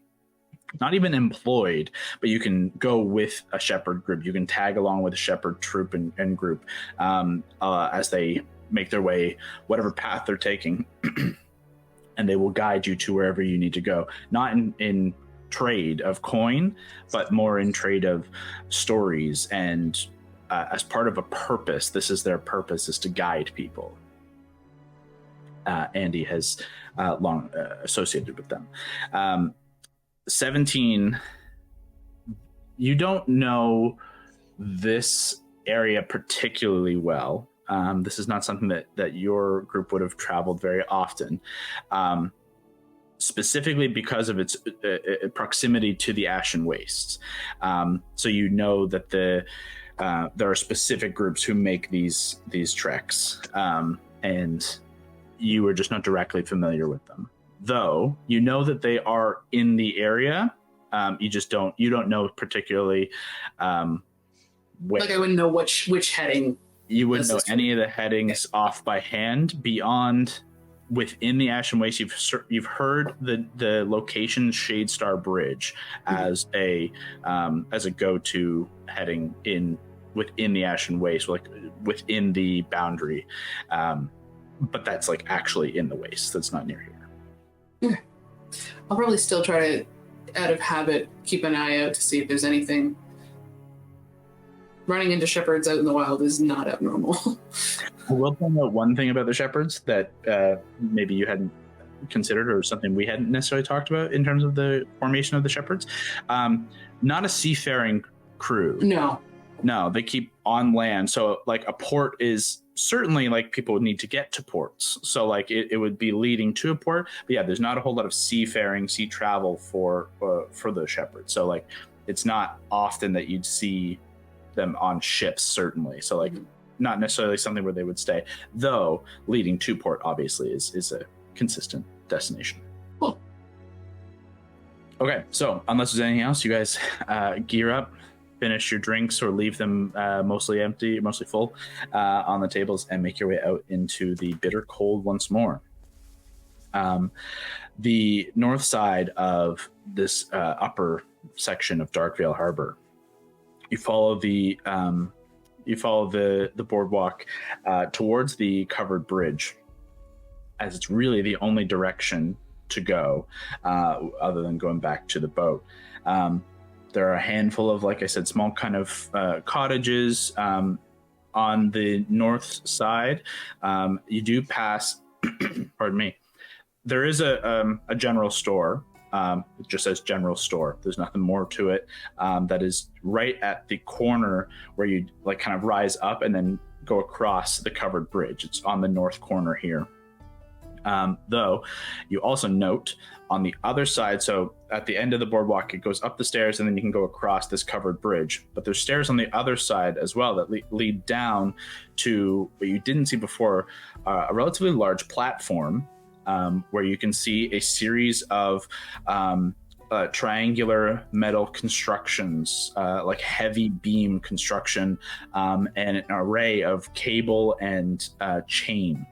not even employed, but you can go with a shepherd group. You can tag along with a shepherd troop and group as they make their way, whatever path they're taking, and they will guide you to wherever you need to go. Not in trade of coin, but more in trade of stories and as part of a purpose. This is their purpose, is to guide people. Andy has long associated with them. 17, you don't know this area particularly well. This is not something that your group would have traveled very often, specifically because of its proximity to the Ashen Wastes. So you know that there are specific groups who make these treks, and you are just not directly familiar with them. Though you know that they are in the area, you don't know particularly where. Like I wouldn't know which heading. You wouldn't know any of the headings off by hand. Beyond, within the Ashen Waste, you've heard the location Shadestar Bridge as a go-to heading within the Ashen Waste, like within the boundary. But that's like actually in the waste. That's not near here. Okay. I'll probably still try to, out of habit, keep an eye out to see if there's anything. Running into shepherds out in the wild is not abnormal. I will point out one thing about the Shepherds that maybe you hadn't considered, or something we hadn't necessarily talked about in terms of the formation of the Shepherds. Not a seafaring crew. No, they keep on land. So like a port is certainly like people would need to get to ports. So like it would be leading to a port. But yeah, there's not a whole lot of sea travel for the Shepherds. So like it's not often that you'd see them on ships, certainly. So like not necessarily something where they would stay, though leading to port obviously is a consistent destination. Cool. Okay, so unless there's anything else, you guys gear up, finish your drinks or leave them mostly empty, mostly full on the tables, and make your way out into the bitter cold once more. The north side of this upper section of Dark Veil Harbour, you follow the boardwalk towards the covered bridge, as it's really the only direction to go other than going back to the boat. There are a handful of, like I said, small kind of cottages on the north side. You do pass, pardon me, there is a general store. It just says general store. There's nothing more to it. That is right at the corner where you like kind of rise up and then go across the covered bridge. It's on the north corner here. Though you also note on the other side, so at the end of the boardwalk, it goes up the stairs and then you can go across this covered bridge. But there's stairs on the other side as well that lead down to what you didn't see before, a relatively large platform. Where you can see a series of triangular metal constructions, like heavy beam construction, and an array of cable and chain.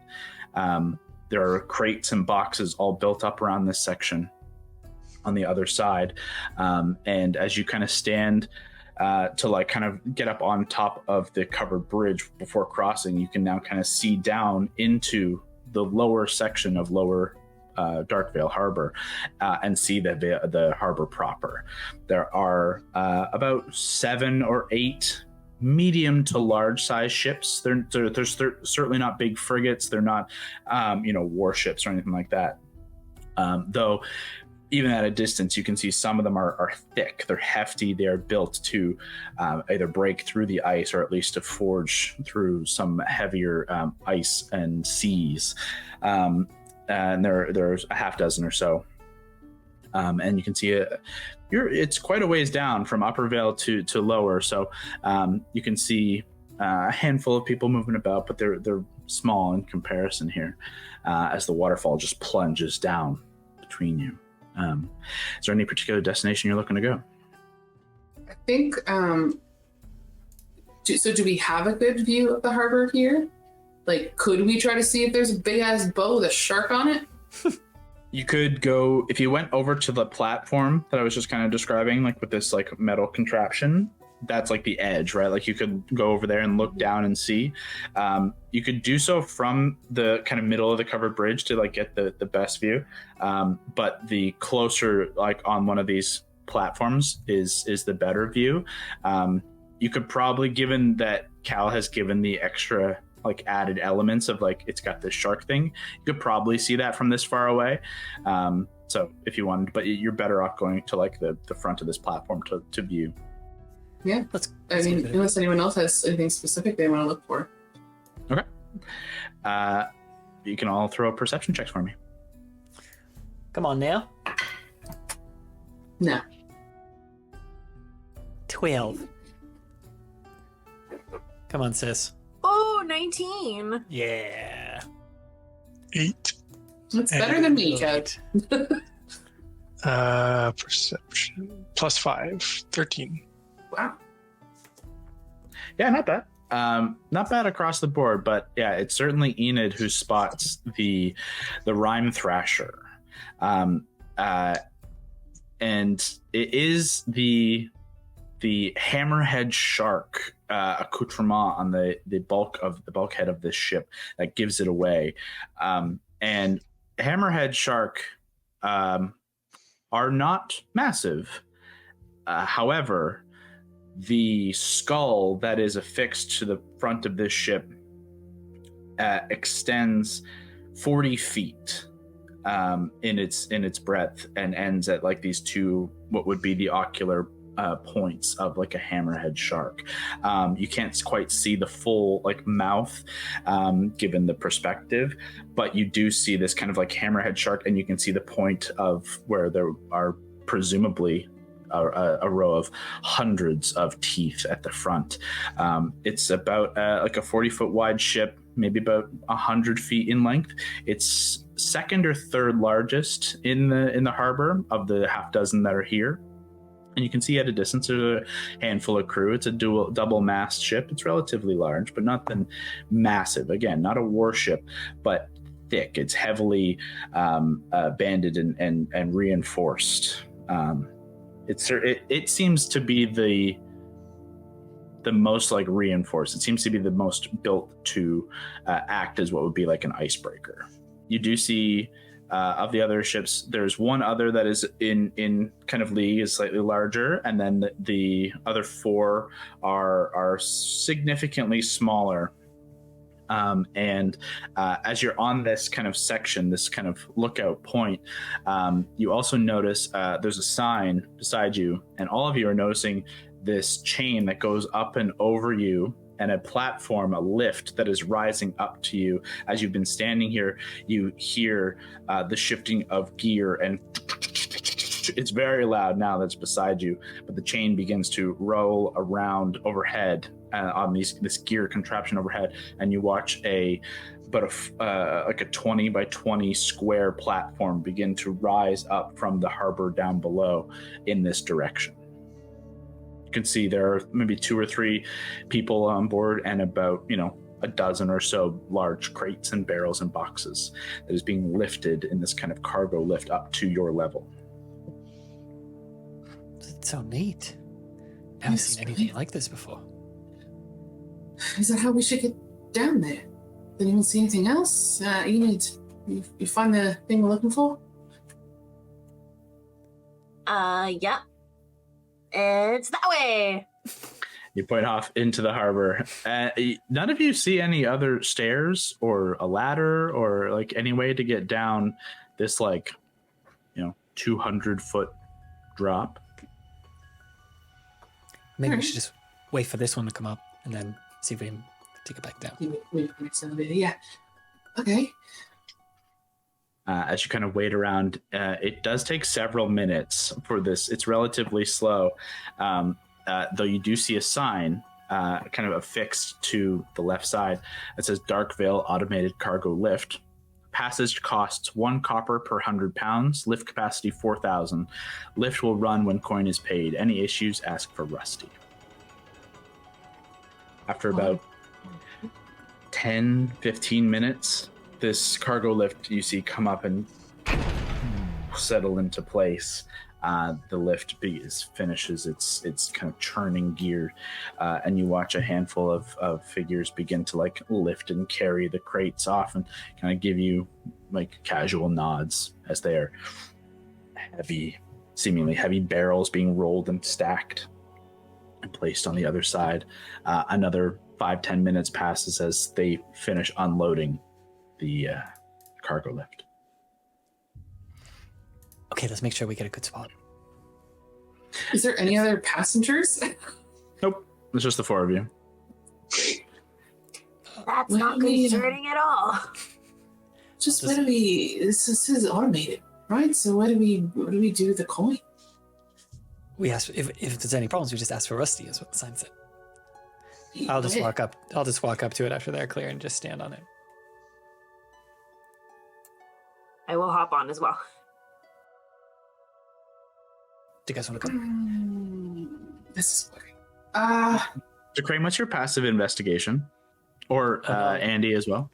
There are crates and boxes all built up around this section on the other side. And as you kind of stand to like kind of get up on top of the covered bridge before crossing, you can now kind of see down into the lower section of lower Dark Veil Harbour and see the harbor proper. There are about 7 or 8 medium to large size ships. They're certainly not big frigates. They're not warships or anything like that. Though even at a distance, you can see some of them are thick. They're hefty. They're built to either break through the ice or at least to forge through some heavier ice and seas. And there's a half dozen or so. And you can see it's quite a ways down from Upper Vale to lower. So you can see a handful of people moving about, but they're small in comparison here as the waterfall just plunges down between you. Is there any particular destination you're looking to go? I think, do we have a good view of the harbor here? Like, could we try to see if there's a big-ass boat with a shark on it? You could go, if you went over to the platform that I was just kind of describing, like with this like metal contraption, that's like the edge, right? Like you could go over there and look down and see. You could do so from the kind of middle of the covered bridge to like get the best view. But the closer, like on one of these platforms is the better view. You could probably, given that Cal has given the extra like added elements of like, it's got this shark thing, you could probably see that from this far away. So if you wanted, but you're better off going to like the front of this platform to view. Yeah, I mean, unless anyone else has anything specific they want to look for. Okay. You can all throw perception checks for me. Come on now. No. 12. Come on, sis. Oh, 19. Yeah. 8. That's better than me, Kev. Perception plus 5, 13. Wow. Yeah, not bad. Not bad across the board, but yeah, it's certainly Enid who spots the rhyme thrasher. And it is the hammerhead shark accoutrement on the bulkhead of this ship that gives it away. And hammerhead shark are not massive. However, the skull that is affixed to the front of this ship extends 40 feet in its breadth and ends at like these two, what would be the ocular points of like a hammerhead shark. You can't quite see the full like mouth given the perspective, but you do see this kind of like hammerhead shark, and you can see the point of where there are presumably a row of hundreds of teeth at the front. It's about like a 40-foot wide ship, maybe about 100 feet in length. It's second or third largest in the harbor of the half dozen that are here. And you can see at a distance there's a handful of crew. It's a double mast ship. It's relatively large, but not then massive. Again, not a warship, but thick. It's heavily banded and reinforced. It seems to be the most like reinforced. It seems to be the most built to act as what would be like an icebreaker. You do see of the other ships, there's one other that is in kind of league, is slightly larger, and then the other 4 are significantly smaller. And as you're on this kind of section, this kind of lookout point, you also notice there's a sign beside you, and all of you are noticing this chain that goes up and over you, and a platform, a lift that is rising up to you. As you've been standing here, you hear the shifting of gear, and it's very loud now that's beside you, but the chain begins to roll around overhead on this gear contraption overhead, and you watch like a 20 by 20 square platform begin to rise up from the harbor down below in this direction. You can see there are maybe 2 or 3 people on board and about a dozen or so large crates and barrels and boxes that is being lifted in this kind of cargo lift up to your level. It's so neat. Never seen anything like this before. Is that how we should get down there? Did anyone see anything else? You find the thing we're looking for? Yeah. It's that way. You point off into the harbor. None of you see any other stairs or a ladder or like any way to get down this 200-foot drop. Maybe we should just wait for this one to come up and then see if we can take it back down. Wait for next elevator, yeah. Okay. As you kind of wait around, it does take several minutes for this. It's relatively slow, though you do see a sign kind of affixed to the left side that says Dark Veil Automated Cargo Lift. Passage costs 1 copper per 100 pounds. Lift capacity 4,000. Lift will run when coin is paid. Any issues, ask for Rusty. After about 10, 15 minutes, this cargo lift you see come up and settle into place. The lift finishes its kind of churning gear, and you watch a handful of figures begin to lift and carry the crates off and kind of give you casual nods as they are seemingly heavy barrels being rolled and stacked and placed on the other side. Another 5-10 minutes passes as they finish unloading the cargo lift. Okay, let's make sure we get a good spot. Is there any other passengers? Nope, it's just the 4 of you. That's not concerning at all. This is automated, right? So what do we do with the coin? We ask if there's any problems. We just ask for Rusty, is what the sign said. I'll just walk up to it after they're clear and just stand on it. I will hop on as well. Do you guys want to come? This is working. So, Crane, what's your passive investigation? Or Andy as well?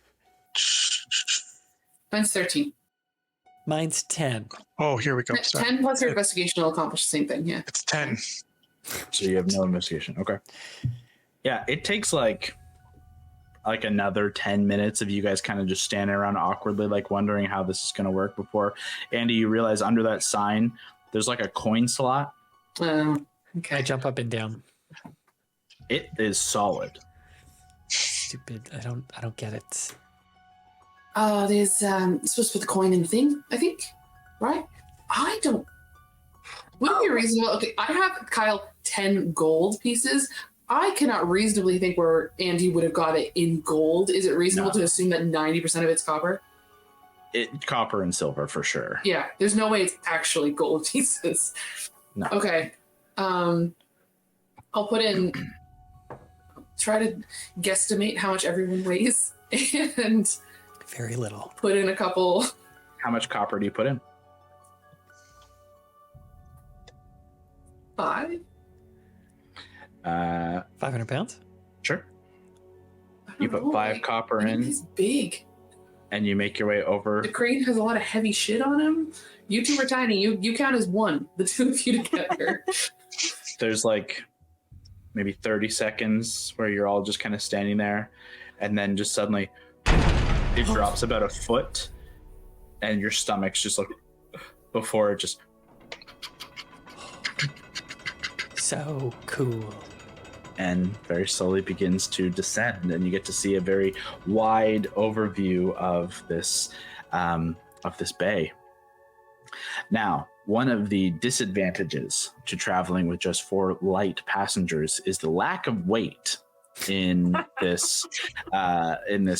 Mine's 13. Mine's 10. Oh, here we go. 10 plus your investigation will accomplish the same thing, yeah. It's 10. So you have no investigation. Okay. Yeah, it takes like another 10 minutes of you guys kind of just standing around awkwardly, wondering how this is going to work before, Andy, you realize under that sign, there's a coin slot. Okay. I jump up and down. It is solid. Stupid. I don't get it. There's supposed to put the coin in the thing, I think, right? I don't. Wouldn't it be reasonable? Okay, I have Kyle 10 gold pieces. I cannot reasonably think where Andy would have got it in gold. Is it reasonable to assume that 90% of it's copper? Copper and silver for sure. Yeah, there's no way it's actually gold pieces. No. Okay. I'll put in. Try to guesstimate how much everyone weighs and. Very little. Put in a couple. How much copper do you put in? 5. 500 pounds? Sure. You put 5 copper in. He's big. And you make your way over. The crane has a lot of heavy shit on him. You two are tiny. You count as one. The two of you together. There's maybe 30 seconds where you're all just kind of standing there, and then just suddenly it drops about a foot, and your stomach's just before it just. So cool. And very slowly begins to descend, and you get to see a very wide overview of this bay. Now, one of the disadvantages to traveling with just 4 light passengers is the lack of weight in this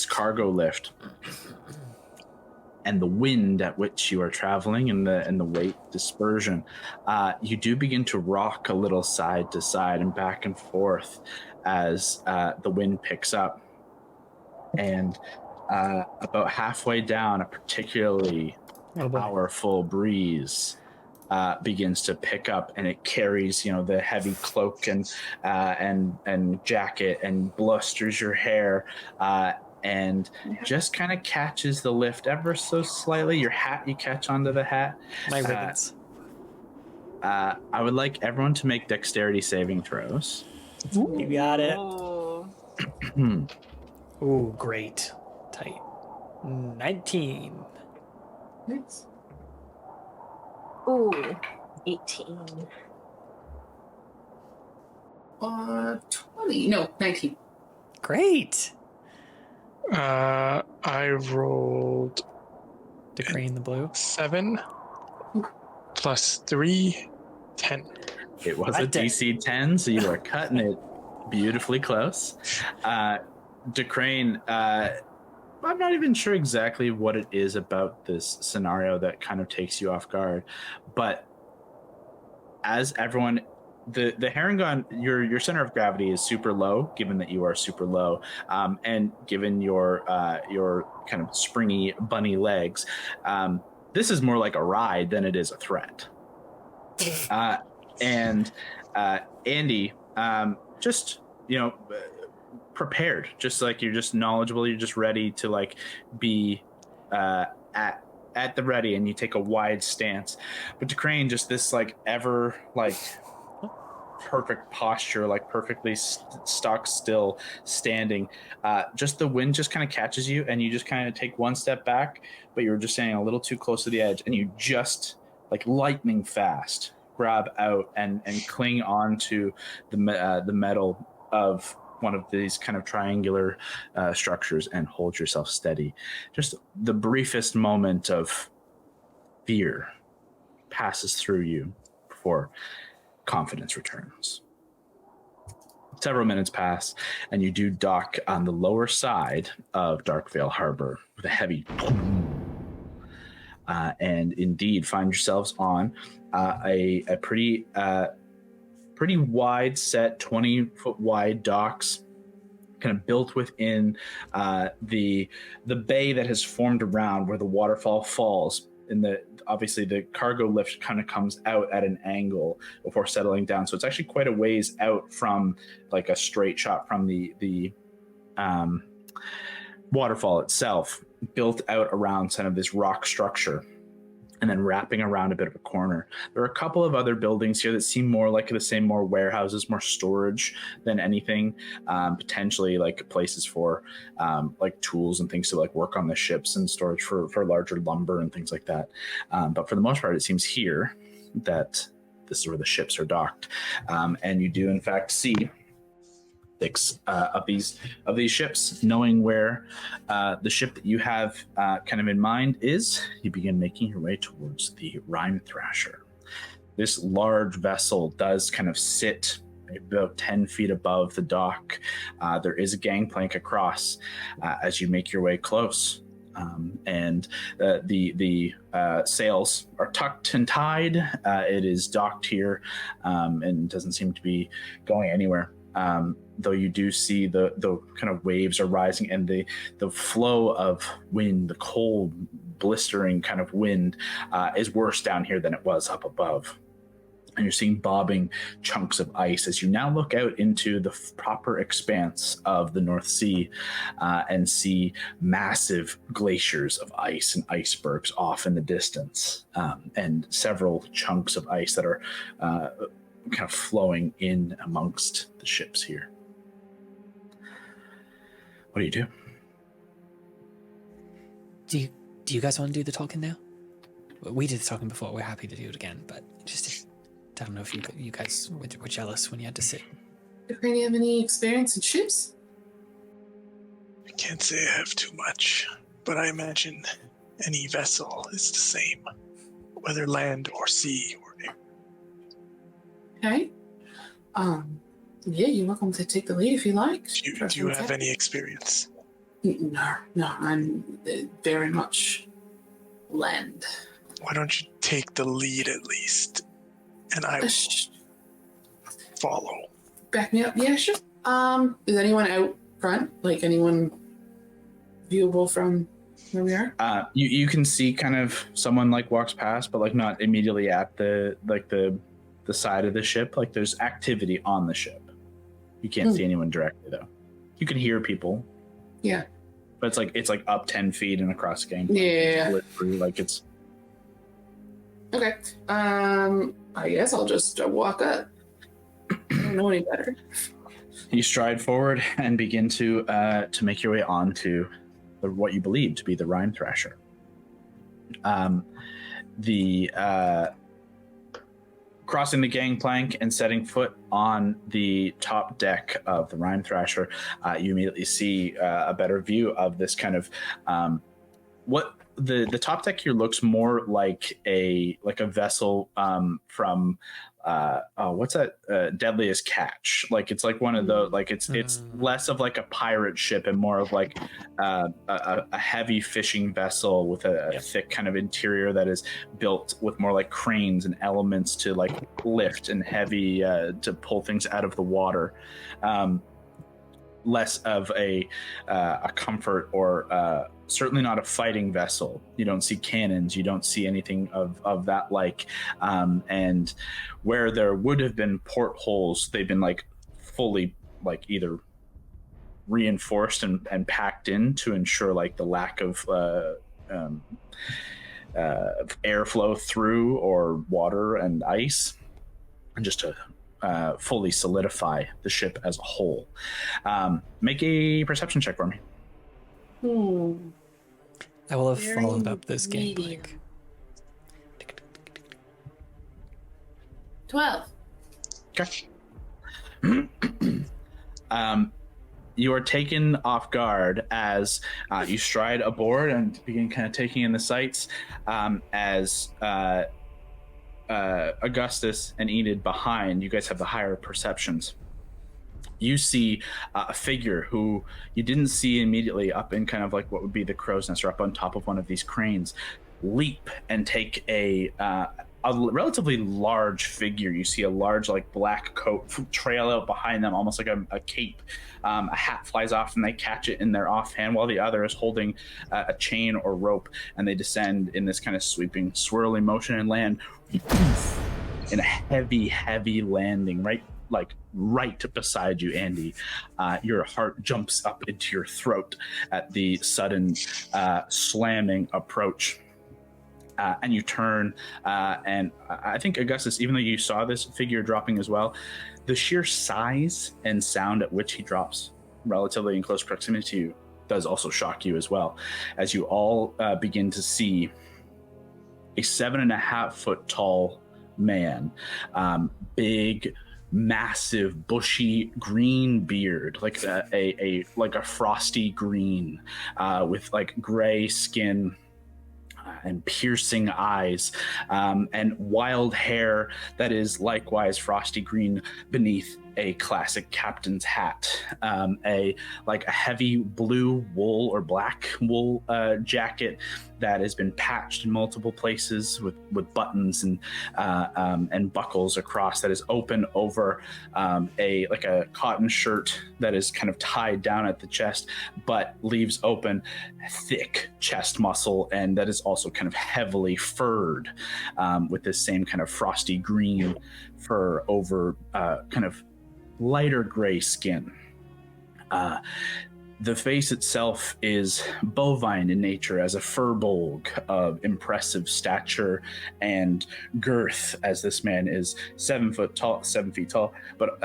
cargo lift, and the wind at which you are traveling, and the weight dispersion. You do begin to rock a little side to side and back and forth as the wind picks up, and about halfway down, a particularly powerful breeze begins to pick up, and it carries, the heavy cloak and jacket and blusters your hair, and just kind of catches the lift ever so slightly. Your hat, you catch onto the hat. My ribbons. I would like everyone to make dexterity saving throws. You got it. Oh. Ooh, great. Tight. 19. Nice. Ooh, 18. 20. No, 19. Great. I rolled The green, the blue. 7 plus 3, 10. It was I a did. DC 10, so you are cutting it beautifully close. DeCrane, I'm not even sure exactly what it is about this scenario that kind of takes you off guard, but as everyone, the Harengon, your center of gravity is super low, given that you are super low, and given your kind of springy bunny legs, this is more like a ride than it is a threat. And Andy, just prepared, just like you're just knowledgeable, you're just ready to like be at the ready, and you take a wide stance. But DeCrane, just this like ever like perfect posture, like perfectly stock still standing. Just the wind just kind of catches you, and you just kind of take one step back, but you're just standing a little too close to the edge, and you just like lightning fast grab out and cling onto the metal of one of these kind of triangular structures and hold yourself steady. Just the briefest moment of fear passes through you before confidence returns. Several minutes pass, and you do dock on the lower side of Dark Veil Harbour with a heavy and indeed find yourselves on a pretty wide set, 20-foot wide docks, kind of built within the bay that has formed around where the waterfall falls. Obviously the cargo lift kind of comes out at an angle before settling down, so it's actually quite a ways out from like a straight shot from the waterfall itself, built out around kind of this rock structure and then wrapping around a bit of a corner. There are a couple of other buildings here that seem more like the same, more warehouses, more storage than anything, potentially like places for like tools and things to like work on the ships, and storage for larger lumber and things like that. But for the most part, it seems here that this is where the ships are docked. And you do in fact see six of these ships. Knowing where the ship that you have kind of in mind is, you begin making your way towards the Rime Thrasher. This large vessel does kind of sit about 10 feet above the dock. There is a gangplank across as you make your way close. And the sails are tucked and tied. It is docked here and doesn't seem to be going anywhere. Though you do see the kind of waves are rising, and the flow of wind, the cold, blistering kind of wind is worse down here than it was up above. And you're seeing bobbing chunks of ice as you now look out into the proper expanse of the North Sea and see massive glaciers of ice and icebergs off in the distance, and several chunks of ice that are kind of flowing in amongst the ships here. What do you do? Do you guys want to do the talking now? We did the talking before. We're happy to do it again, but just I don't know if you guys were jealous when you had to sit. Do you have any experience in ships? I can't say I have too much, but I imagine any vessel is the same, whether land or sea or air. Okay. Yeah, you're welcome to take the lead if you like. Do you have any experience? No, I'm very much land. Why don't you take the lead at least, and I will follow. Back me up. Yeah, sure. Is anyone out front? Like anyone viewable from where we are? You can see kind of someone like walks past, but like not immediately at the side of the ship. Like there's activity on the ship. You can't see anyone directly though. You can hear people. Yeah. But it's like up 10 feet and across the game. Yeah. Literally, like it's. Okay. I guess I'll just walk up. I don't know any better. You stride forward and begin to make your way onto what you believe to be the Rime Thrasher. Crossing the gangplank and setting foot on the top deck of the Rime Thrasher, you immediately see a better view of this kind of what the top deck here looks more like a vessel from what's that Deadliest Catch. Like it's like one of the like it's less of like a pirate ship and more of like a heavy fishing vessel with a thick kind of interior that is built with more like cranes and elements to like lift and heavy to pull things out of the water. Less of a comfort or certainly not a fighting vessel. You don't see cannons. You don't see anything of that like. And where there would have been portholes, they've been like fully like either reinforced and packed in to ensure like the lack of airflow through or water and ice, and just to fully solidify the ship as a whole. Make a perception check for me. I will have Very followed up this medium. gameplay. 12. Okay. You are taken off guard as you stride aboard and begin kind of taking in the sights as Augustus and Enid behind. You guys have the higher perceptions. You see a figure who you didn't see immediately up in kind of like what would be the crow's nest or up on top of one of these cranes, leap and take a relatively large figure. You see a large like black coat trail out behind them, almost like a cape. A hat flies off and they catch it in their offhand while the other is holding a chain or rope, and they descend in this kind of sweeping, swirling motion and land in a heavy landing right beside you, Andy. Your heart jumps up into your throat at the sudden slamming approach. And you turn, and I think, Augustus, even though you saw this figure dropping as well, the sheer size and sound at which he drops relatively in close proximity to you does also shock you as well, as you all begin to see a 7.5 foot tall man, big, massive, bushy green beard, like a frosty green, with like gray skin and piercing eyes, and wild hair that is likewise frosty green beneath a classic captain's hat, a heavy blue wool or black wool jacket that has been patched in multiple places with buttons and buckles across, that is open over a cotton shirt that is kind of tied down at the chest but leaves open thick chest muscle, and that is also kind of heavily furred with this same kind of frosty green fur over kind of lighter gray skin. The face itself is bovine in nature, as a furbolg of impressive stature and girth, as this man is 7 feet tall, but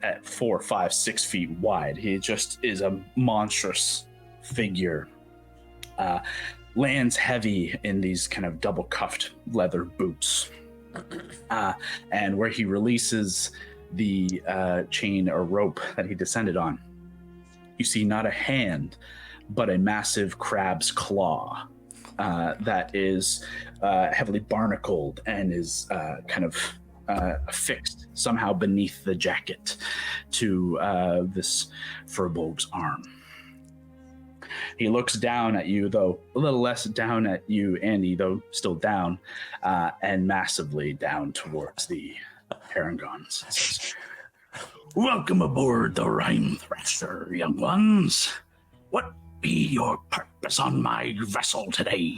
at 4, 5, 6 feet wide. He just is a monstrous figure. Lands heavy in these kind of double cuffed leather boots. And where he releases the chain or rope that he descended on, you see not a hand, but a massive crab's claw that is heavily barnacled and is kind of affixed somehow beneath the jacket to this furbolg's arm. He looks down at you, though a little less down at you, Andy, though still down, and massively down towards the Paragons. Says, "Welcome aboard the Rime Thrasher, young ones. What be your purpose?" purpose on my vessel today?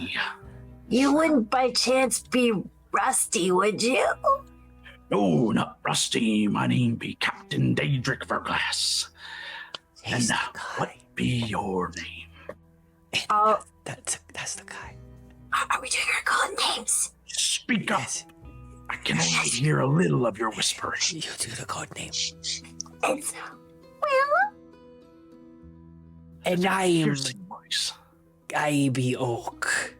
You wouldn't by chance be Rusty, would you? No, not Rusty. My name be Captain Daedric Verglass. He's And the guy. what be your name? That's the guy. Are we doing our code names? Speak up. Yes. I can only hear a little of your whispering. You do the code name. It's well. And I am Piercing voice. Ivy Oak.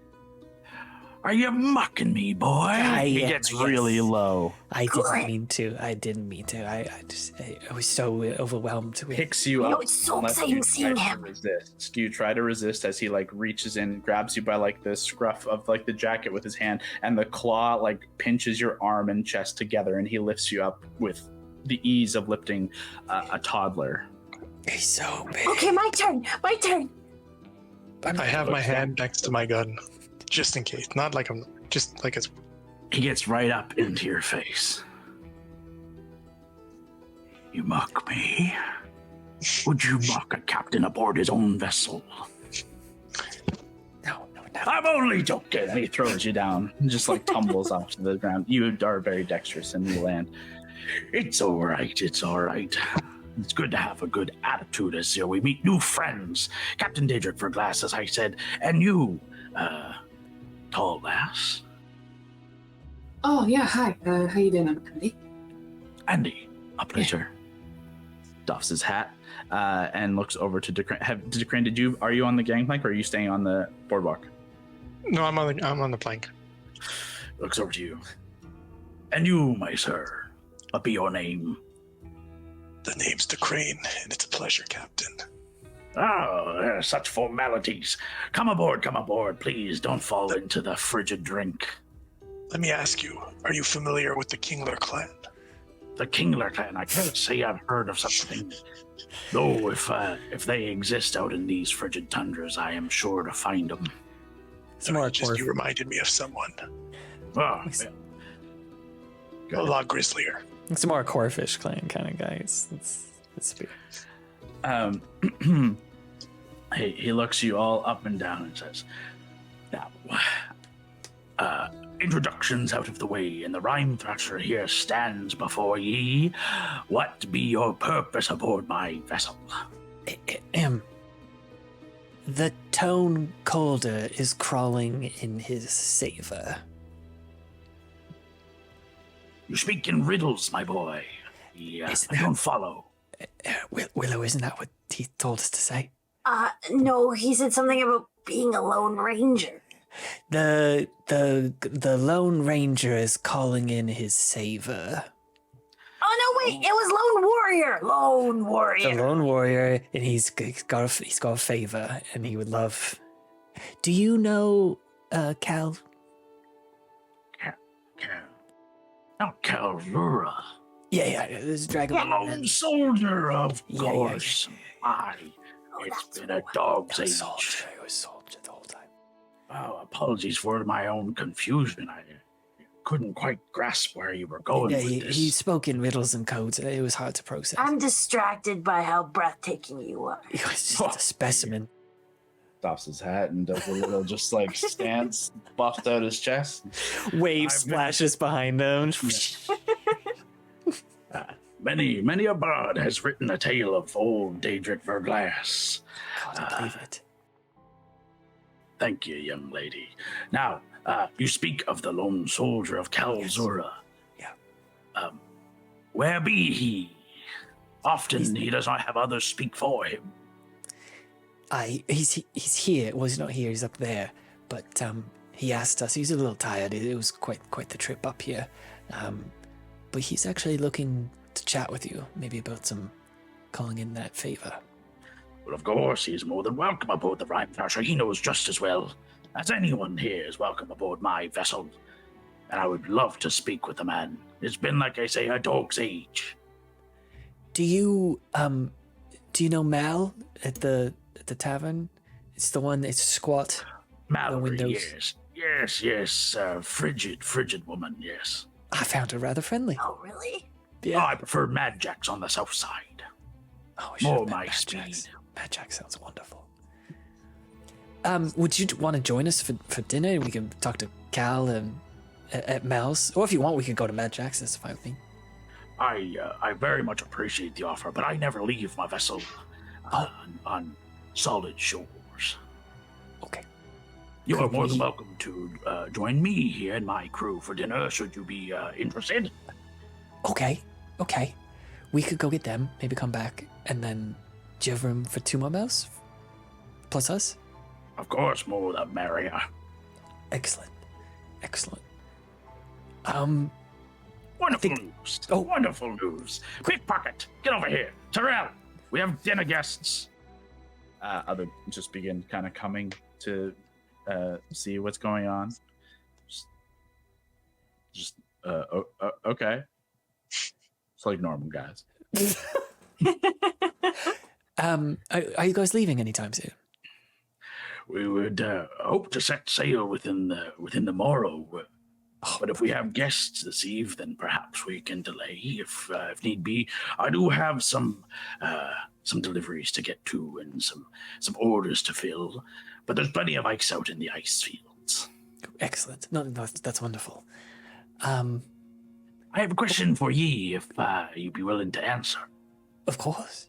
Are you mocking me, boy? He gets really low. I didn't mean to. I was so overwhelmed with. Picks you You know, up. it's so unless exciting you seeing try to him. resist. You try to resist as he like reaches in, grabs you by like the scruff of like the jacket with his hand, and the claw like pinches your arm and chest together, and he lifts you up with the ease of lifting a toddler. He's so big. Okay, my turn. My turn. I have my hand next to my gun, just in case. Not like I'm just like it's. He gets right up into your face. You mock me? Would you mock a captain aboard his own vessel? No. I'm only joking. And he throws you down and just like tumbles off to the ground. You are very dexterous and you land. It's all right. It's all right. It's good to have a good attitude as we meet new friends. Captain Daedric Verglass, as I said, and you, tall lass. Oh, yeah, hi. How you doing, Andy? Andy, a pleasure. Doffs his hat and looks over to Decrane. Decrane, are you on the gangplank or are you staying on the boardwalk? No, I'm on the plank. Looks over to you. And you, my sir, what be your name? The name's Decrane, and it's a pleasure, Captain. Oh, such formalities. Come aboard, please. Don't fall into the frigid drink. Let me ask you, are you familiar with the Kingler clan? The Kingler clan, I can't say I've heard of such a thing. Though if they exist out in these frigid tundras, I am sure to find them. You reminded me of someone. Oh, A lot grislier. It's more a Corefish clan kind of guy. It's he looks you all up and down and says, now, introductions out of the way, and the Rhyme Thrasher here stands before ye. What be your purpose aboard my vessel? The Tone Colder is crawling in his savor. You speak in riddles, my boy. I don't follow. Willow, isn't that what he told us to say? No, he said something about being a Lone Ranger. The Lone Ranger is calling in his savor. Oh no, wait! It was Lone Warrior. Lone Warrior. The Lone Warrior, and he's got a favor, and he would love. Do you know Cal? Not Calzura. Yeah, this dragon. The lone soldier, of Yeah. course. It's been a dog's It was age. soldier the whole time. Oh, apologies for my own confusion. I couldn't quite grasp where you were going with this. He spoke in riddles and codes. It was hard to process. I'm distracted by how breathtaking you are. He was just a specimen. Stops his hat and does a little just like stance, buffed out his chest. Wave splashes behind him. Many a bard has written a tale of old Daedric Verglass. Can't believe it. Thank you, young lady. Now, you speak of the lone soldier of Calzura. Yeah. Where be he? Often he does not have others speak for him. He's here. Well, he's not here. He's up there. But he asked us. He's a little tired. It was quite the trip up here. But he's actually looking to chat with you, maybe about some calling in that favor. Well, of course, he's more than welcome aboard the Rhyme Thrasher. He knows just as well as anyone here is welcome aboard my vessel. And I would love to speak with the man. It's been, like I say, a dog's age. Do you know Mal at the tavern? It's the one. It's squat. Mallory, windows. yes. Frigid woman, yes. I found her rather friendly. Oh, really? Oh, I prefer Mad Jacks on the south side. Oh, we should have More met my Mad speed. Jack's. Mad Jack sounds wonderful. Would you want to join us for dinner? We can talk to Cal and at Mel's, or if you want, we can go to Mad Jack's. That's fine with me. I very much appreciate the offer, but I never leave my vessel on solid shores. Okay. You are more than welcome to join me here and my crew for dinner, should you be interested. Okay. We could go get them, maybe come back, and then do you have room for 2 more Mels? Plus us? Of course, more the merrier. Excellent. Wonderful news. Oh. Wonderful news. Quick pocket, get over here. Terrell, we have dinner guests. Other just begin kind of coming to see what's going on. Okay. It's like normal guys. Are you guys leaving anytime soon? We would hope to set sail within the morrow. But if we have guests this eve, then perhaps we can delay if need be. I do have some deliveries to get to and some orders to fill, but there's plenty of ice out in the ice fields. Excellent. No, that's wonderful. I have a question for ye, if you'd be willing to answer. Of course.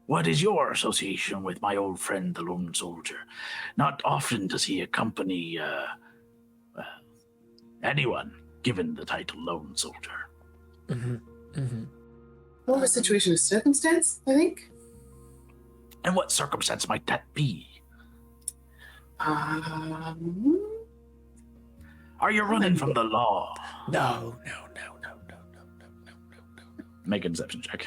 What is your association with my old friend, the Lone Soldier? Not often does he accompany anyone given the title Lone Soldier. More of a situation of circumstance, I think. And what circumstance might that be? Um, Are you running from the law? No. Make a deception check.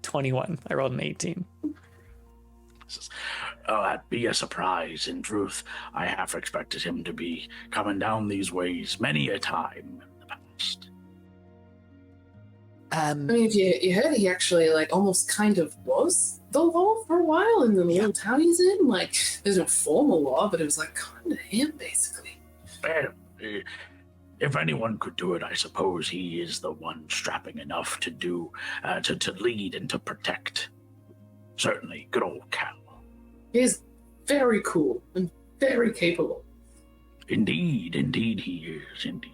21. I rolled an 18. Oh, that'd be a surprise. In truth, I half expected him to be coming down these ways many a time in the past. I mean, if you heard, he actually almost kind of was the law for a while in the little town he's in. There's no formal law, but it was kind of him, basically. Well, if anyone could do it, I suppose he is the one strapping enough to do, to lead and to protect. Certainly, good old Cal. He is very cool and very capable. Indeed he is, indeed.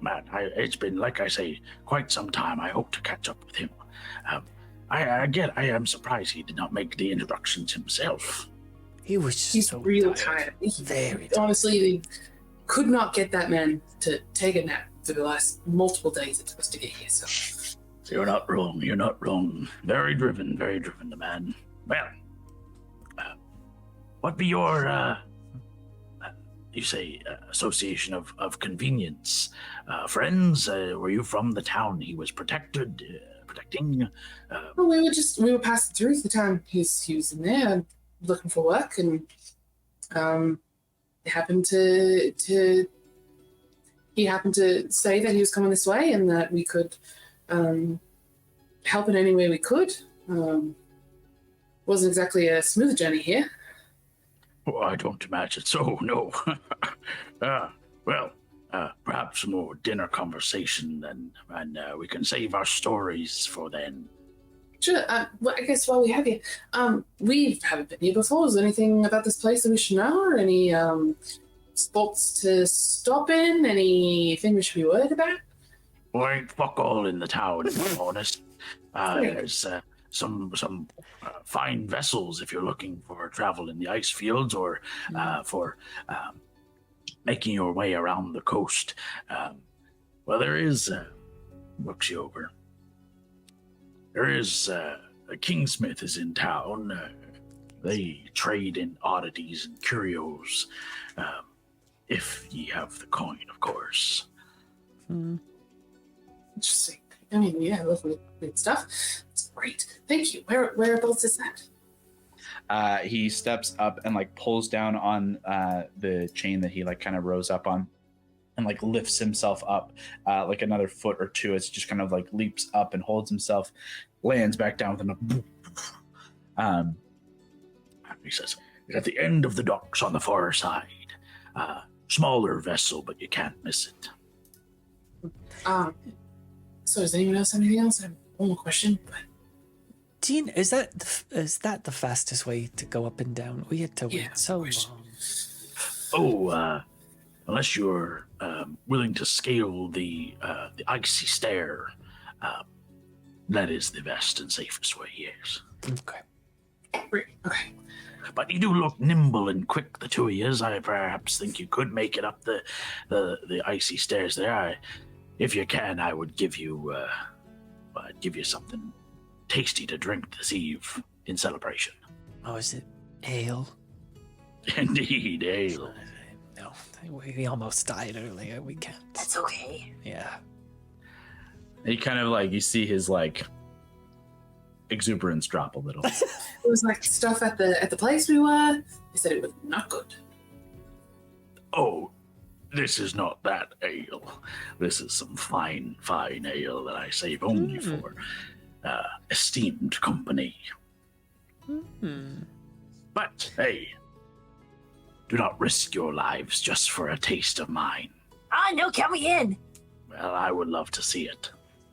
Man, it's been, like I say, quite some time. I hope to catch up with him. I am surprised he did not make the introductions himself. He was just He's so real tired. tired. Very tired. Honestly, they could not get that man to take a nap for the last multiple days it took us to get here, so... You're not wrong. Very driven, the man. Well, what be your, you say, association of convenience? Friends? Were you from the town he was protecting? Well, we were passing through the town he was in there looking for work, and he happened to say that he was coming this way and that we could help in any way we could. Wasn't exactly a smooth journey here. Oh, I don't imagine so, no. Perhaps more dinner conversation then, and we can save our stories for then. Sure. Well, I guess while we have you, we haven't been here before. Is there anything about this place that we should know, or any spots to stop in? Anything we should be worried about? Well, ain't fuck all in the town, if I'm honest. There's some fine vessels if you're looking for travel in the ice fields or for making your way around the coast. There is, looks you over. There is, a Kingsmith is in town. They trade in oddities and curios, if ye have the coin, of course. Interesting. I mean, yeah, lovely stuff. It's great. Thank you. Whereabouts is that? He steps up and pulls down on the chain that he kind of rose up on, and lifts himself up another foot or two as he just kind of leaps up and holds himself, lands back down with him. He says, "It's at the end of the docks on the far side. Smaller vessel, but you can't miss it." So does anyone else have anything else? I have one more question, but... Dean, is that the fastest way to go up and down? We had to wait so long. Oh, unless you're willing to scale the icy stair, that is the best and safest way, yes. Okay. Okay. But you do look nimble and quick, the two of you. I perhaps think you could make it up the icy stairs there. If you can, I would give you something tasty to drink this eve in celebration. Oh, is it ale? Indeed, ale. No, we almost died earlier. We can't. That's okay. Yeah. He kind of like, you see his like exuberance drop a little. It was like stuff at the place we were. They said it was not good. Oh, this is not that ale. This is some fine ale that I save only for esteemed company. But hey, do not risk your lives just for a taste of mine. Ah, no, count me in. Well, I would love to see it.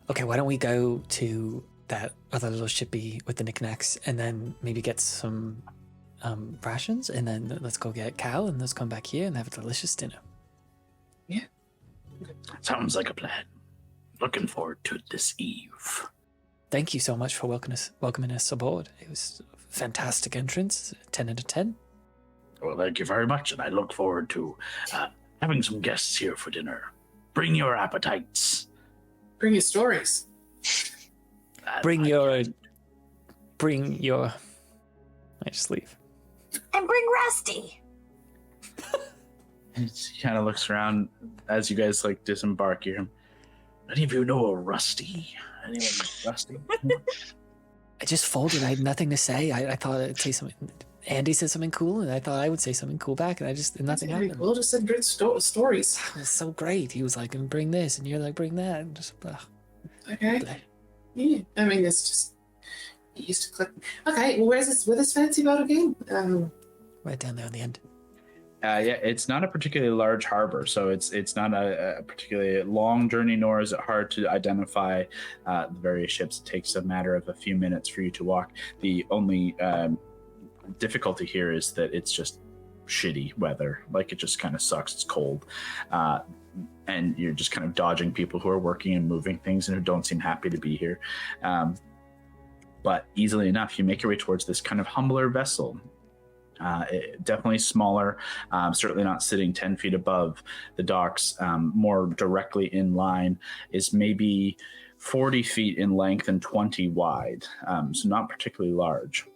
Okay, why don't we go to that other little shippy with the knickknacks and then maybe get some rations, and then let's go get Cal and let's come back here and have a delicious dinner. Yeah. Sounds like a plan. Looking forward to this eve. Thank you so much for welcoming us aboard. It was a fantastic entrance, 10 out of 10. Well, thank you very much, and I look forward to having some guests here for dinner. Bring your appetites. Bring your stories. Bring your... I just leave. And bring Rusty. He kind of looks around as you guys like disembark here. Any of you know a Rusty? Anyone know Rusty? I just folded. I had nothing to say. I thought I'd say something. Andy said something cool, and I thought I would say something cool back, and nothing happened. We'll just said great stories. It was so great. He was like, bring this, and you're like, bring that. And just, Okay. bleh. Yeah. I mean, it's just you used to click. Okay. Well, where's this fancy boat again? Right down there on the end. Yeah, it's not a particularly large harbor, so it's not a particularly long journey, nor is it hard to identify the various ships. It takes a matter of a few minutes for you to walk. The only difficulty here is that it's just shitty weather. Like, it just kind of sucks. It's cold. And you're just kind of dodging people who are working and moving things and who don't seem happy to be here. But easily enough, you make your way towards this kind of humbler vessel. Definitely smaller, certainly not sitting 10 feet above the docks. More directly in line is maybe 40 feet in length and 20 wide, so not particularly large.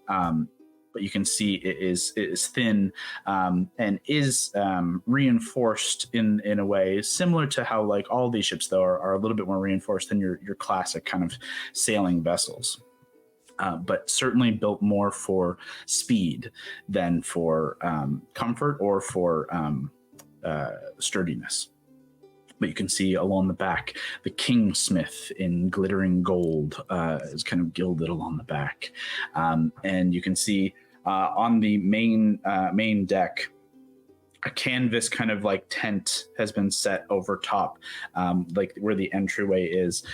But you can see it is thin and is reinforced in a way similar to how, like, all these ships though are a little bit more reinforced than your classic kind of sailing vessels. But certainly built more for speed than for comfort or for sturdiness. But you can see along the back, the Kingsmith in glittering gold is kind of gilded along the back. And you can see on the main deck, a canvas kind of like tent has been set over top, like where the entryway is,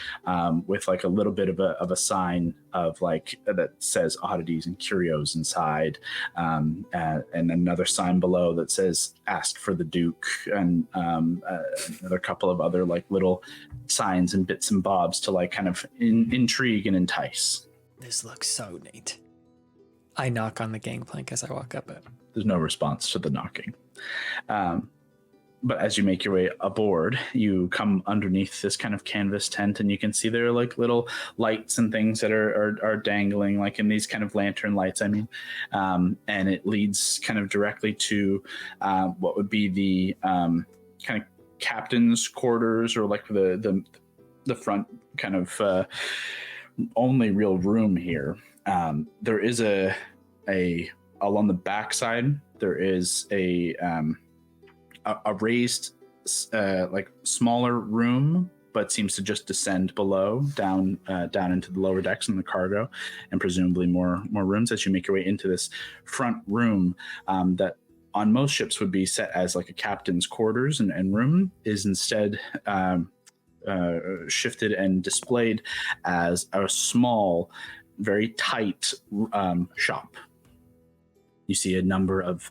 with like a little bit of a sign of like that says oddities and curios inside, and another sign below that says ask for the Duke, and another couple of other like little signs and bits and bobs to like kind of intrigue and entice. This looks so neat. I knock on the gangplank as I walk up it. There's no response to the knocking. But as you make your way aboard, you come underneath this kind of canvas tent, and you can see there are like little lights and things that are dangling, like in these kind of lantern lights, I mean. And it leads kind of directly to what would be the kind of captain's quarters, or like the front kind of only real room here. There is a along the backside, there is a raised like smaller room, but seems to just descend below down into the lower decks and the cargo, and presumably more rooms as you make your way into this front room that on most ships would be set as like a captain's quarters and room, is instead shifted and displayed as a small very tight shop. You see a number of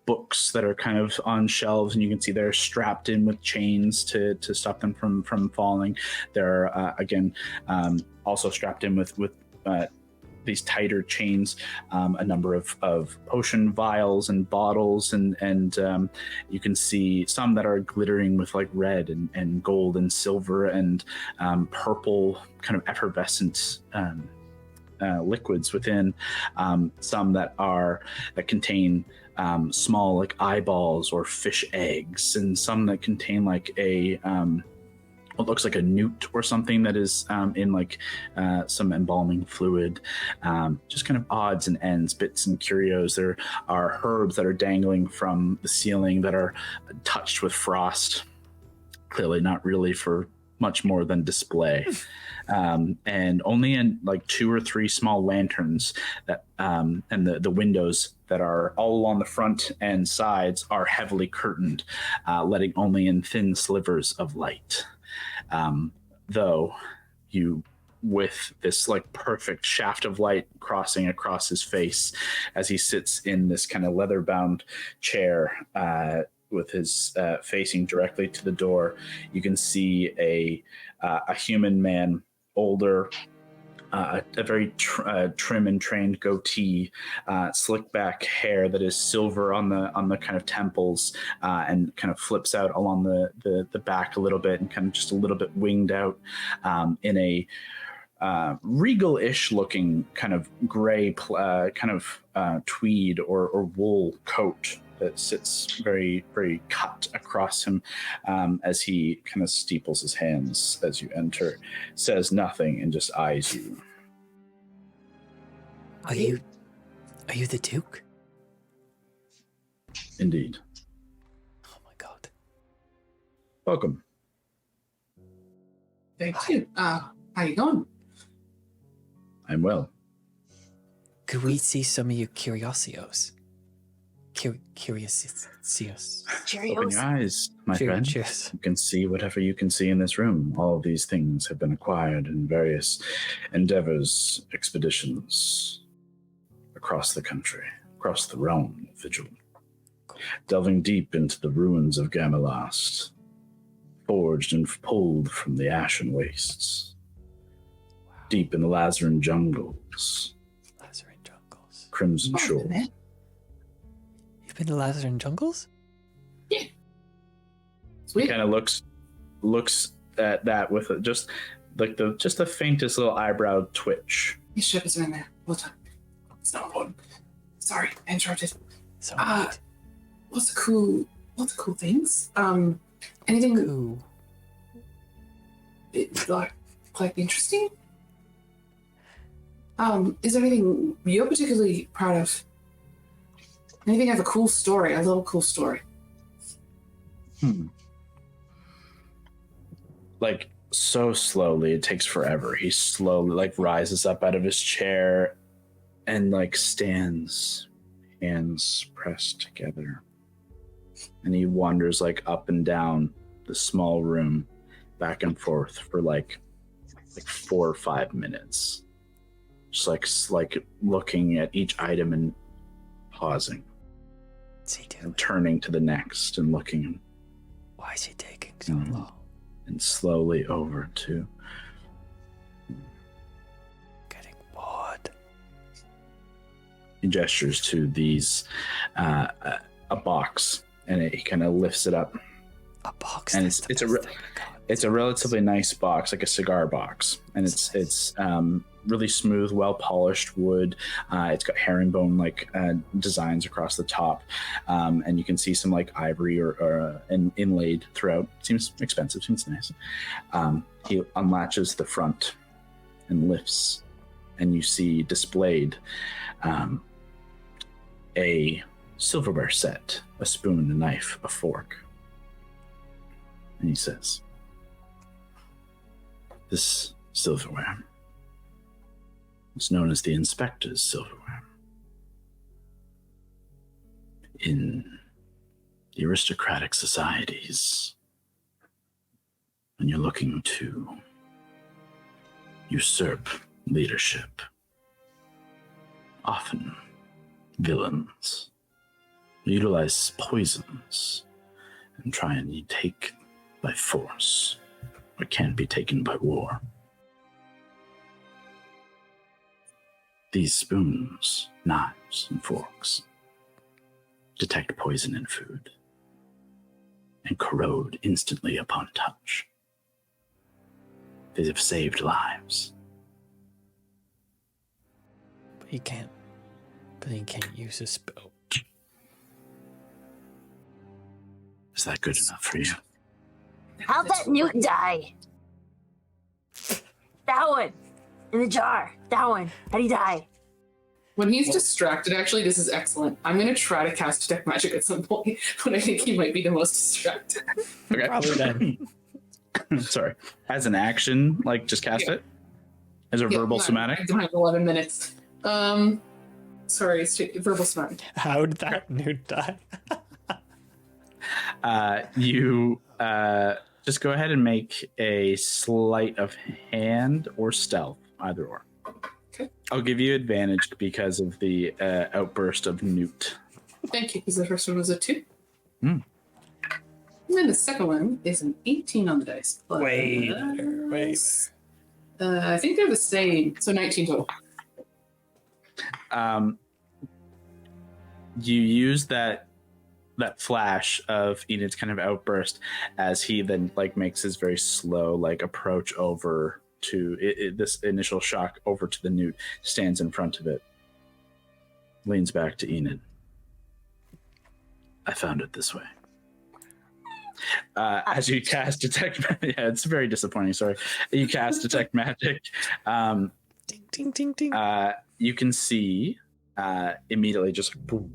books that are kind of on shelves, and you can see they're strapped in with chains to stop them from falling. They're again also strapped in with these tighter chains, a number of potion vials and bottles, and you can see some that are glittering with like red and gold and silver and purple kind of effervescent liquids within, some that contain small like eyeballs or fish eggs, and some that contain like a what looks like a newt or something that is in like some embalming fluid. Just kind of odds and ends, bits and curios. There are herbs that are dangling from the ceiling that are touched with frost, clearly not really for much more than display. And only in like 2 or 3 small lanterns that and the windows that are all along the front and sides are heavily curtained, letting only in thin slivers of light. Though you, with this like perfect shaft of light crossing across his face as he sits in this kind of leather-bound chair with his facing directly to the door, you can see a human man, older, a very trim and trained goatee, slick back hair that is silver on the kind of temples, and kind of flips out along the back a little bit and kind of just a little bit winged out, in a regal-ish looking kind of gray tweed or wool coat that sits very, very cut across him, as he kind of steeples his hands as you enter, says nothing, and just eyes you. Are you the Duke? Indeed. Oh my god. Welcome. Thank you. How you going? I'm well. Could we see some of your curiosios? Curiosios. Open your eyes, my friend. Cheers. You can see whatever you can see in this room. All of these things have been acquired in various endeavors, expeditions across the country, across the realm of Vigil. Delving deep into the ruins of Gammalast, forged and pulled from the Ashen Wastes. Deep in the Lazaran jungles. Crimson Shore. You've been to Lazaran jungles? Yeah. He kind of looks at that with just the faintest little eyebrow twitch. His ship is in there all the time. It's not important. Sorry, I interrupted. So What's the cool things? Anything cool. Like quite interesting? Is there anything you're particularly proud of? Anything have a cool story, a little cool story? Like, so slowly, it takes forever. He slowly, like, rises up out of his chair and, like, stands, hands pressed together. And he wanders, like, up and down the small room, back and forth for, like 4 or 5 minutes. Just, like looking at each item and pausing. And turning to the next and looking. Why is he taking so long? And slowly over to. Getting bored. He gestures to these, a box, and he kind of lifts it up. A box. And it's a relatively nice box, like a cigar box, and it's really smooth, well polished wood. It's got herringbone like designs across the top, and you can see some like ivory or inlaid throughout. Seems expensive, seems nice. He unlatches the front and lifts, and you see displayed a silverware set, a spoon, a knife, a fork. And he says, "This silverware is known as the Inspector's silverware. In the aristocratic societies, when you're looking to usurp leadership. Often, villains utilize poisons and try and take by force what can't be taken by war. These spoons, knives, and forks detect poison in food and corrode instantly upon touch. They have saved lives. But he can't use a spell. Is that good enough for you? How'd that newt die? That one. In the jar. That one. How'd he die? When he's distracted, actually, this is excellent. I'm going to try to cast Detect Magic at some point when I think he might be the most distracted. Okay. Probably then. Sorry. As an action, like just cast it? As a verbal somatic? I don't have 11 minutes. Sorry, it's verbal somatic. How'd that newt die? You just go ahead and make a sleight of hand or stealth, either or. Okay. I'll give you advantage because of the outburst of Newt. Thank you, because the first one was a 2. Mm. And then the second one is an 18 on the dice. Way better. I think they're the same, so 19 total. You use that flash of Enid's kind of outburst as he then like makes his very slow like approach over to this initial shock over to the newt, stands in front of it, leans back to Enid. I found it this way. As you cast detect magic, yeah, it's very disappointing. Sorry, you cast detect magic. Ding, ding, ding, ding. You can see immediately just boom,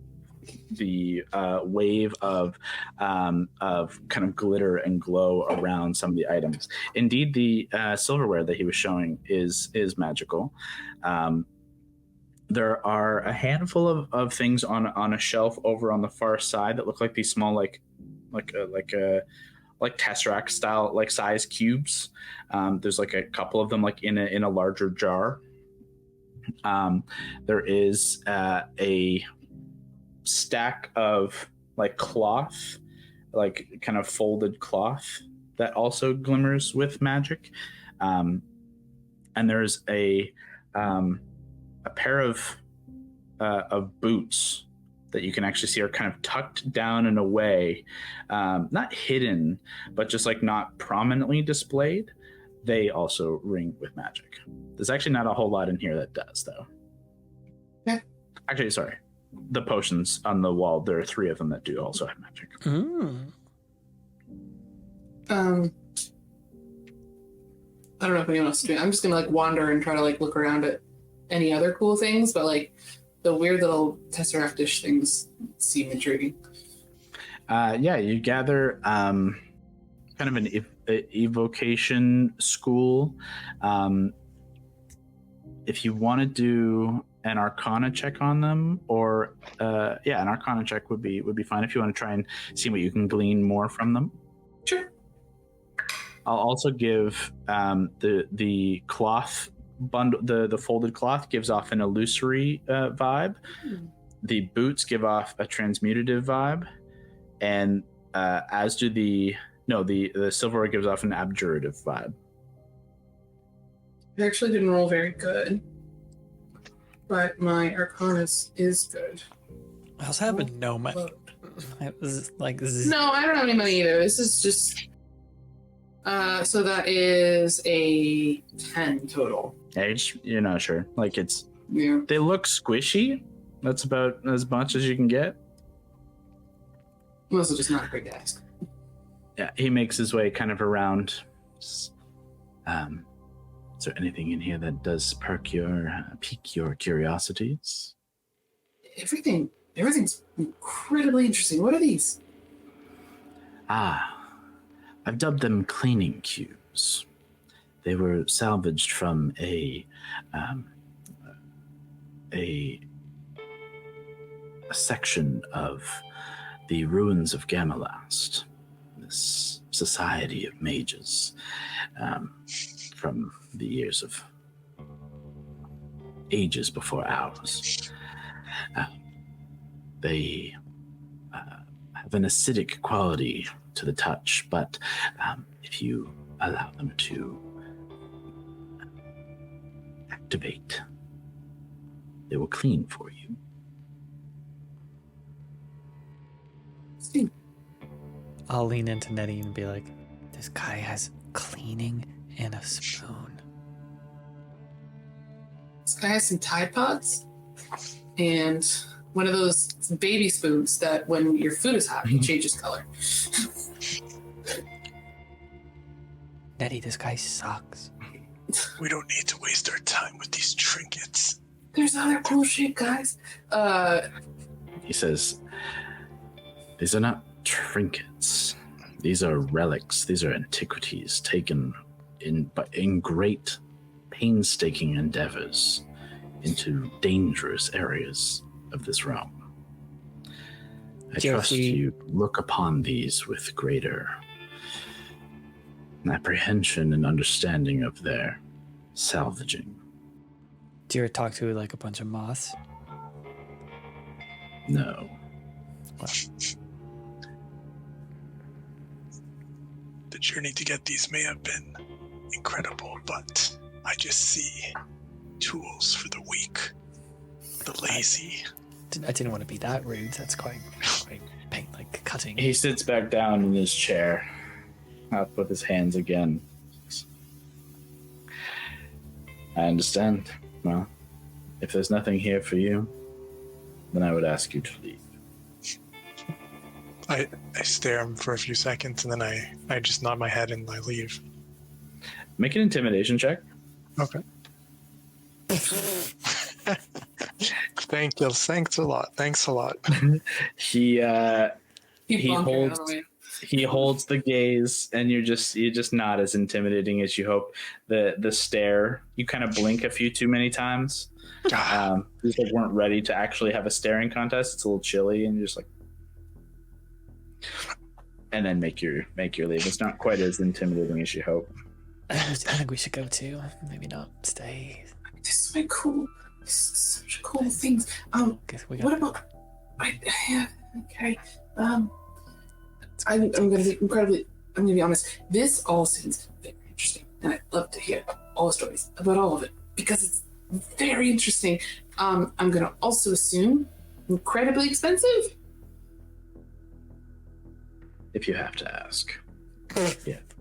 the wave of kind of glitter and glow around some of the items. Indeed, the silverware that he was showing is magical. There are a handful of things on a shelf over on the far side that look like these small like tesseract style like size cubes. There's like a couple of them like in a larger jar. There is a stack of like cloth, like kind of folded cloth that also glimmers with magic, and there's a pair of boots that you can actually see are kind of tucked down in a way, not hidden, but just like not prominently displayed. They also ring with magic. There's actually not a whole lot in here that does, though. Yeah. Actually, sorry. The potions on the wall, there are 3 of them that do also have magic. Mm. I don't know if anyone else is doing it. I'm just gonna like wander and try to like look around at any other cool things, but like the weird little tesseract-ish things seem intriguing. Yeah, you gather kind of an evocation school. If you want to do an Arcana check on them, or an Arcana check would be fine if you want to try and see what you can glean more from them. Sure. I'll also give the cloth bundle, the folded cloth gives off an illusory vibe. The boots give off a transmutative vibe, and as do the silverware gives off an abjurative vibe. I actually didn't roll very good, but my Arcanus is good. I also have no money. It was like No, I don't have any money either. This is just so that is a 10 total. You're not sure. Like Yeah. they look squishy. That's about as much as you can get. I'm also just not a great guy. Yeah, he makes his way kind of around. Is there anything in here that does pique your curiosities? Everything's incredibly interesting. What are these? I've dubbed them cleaning cubes. They were salvaged from a section of the ruins of Gammalast, this society of mages from the years of ages before ours. They have an acidic quality to the touch, but if you allow them to activate, they will clean for you. I'll lean into Nettie and be like, this guy has cleaning and a spoon. This guy has some Tide Pods and one of those baby spoons that when your food is hot, it changes color. Nettie, this guy sucks. We don't need to waste our time with these trinkets. There's other cool shit, guys. He says, these are not trinkets. These are relics. These are antiquities taken in great painstaking endeavors into dangerous areas of this realm. I trust you look upon these with greater apprehension and understanding of their salvaging. Do you ever talk to like a bunch of moths? No. Well, The journey to get these may have been incredible, but I just see tools for the weak, the lazy. I didn't want to be that rude. That's quite like cutting. He sits back down in his chair, up with his hands again. I understand. Well, if there's nothing here for you, then I would ask you to leave. I stare at him for a few seconds, and then I just nod my head and I leave. Make an intimidation check. Okay. Thank you. Thanks a lot. He Bonk holds the gaze, and you're just not as intimidating as you hope. The stare, you kind of blink a few too many times. You just like weren't ready to actually have a staring contest. It's a little chilly, and you're just like, and then make your leave. It's not quite as intimidating as you hope. I think we should go too. Maybe not stay. This is so cool. This is such cool things. What about? Okay. I'm gonna be honest. This all seems very interesting, and I'd love to hear all the stories about all of it because it's very interesting. I'm gonna also assume incredibly expensive. If you have to ask.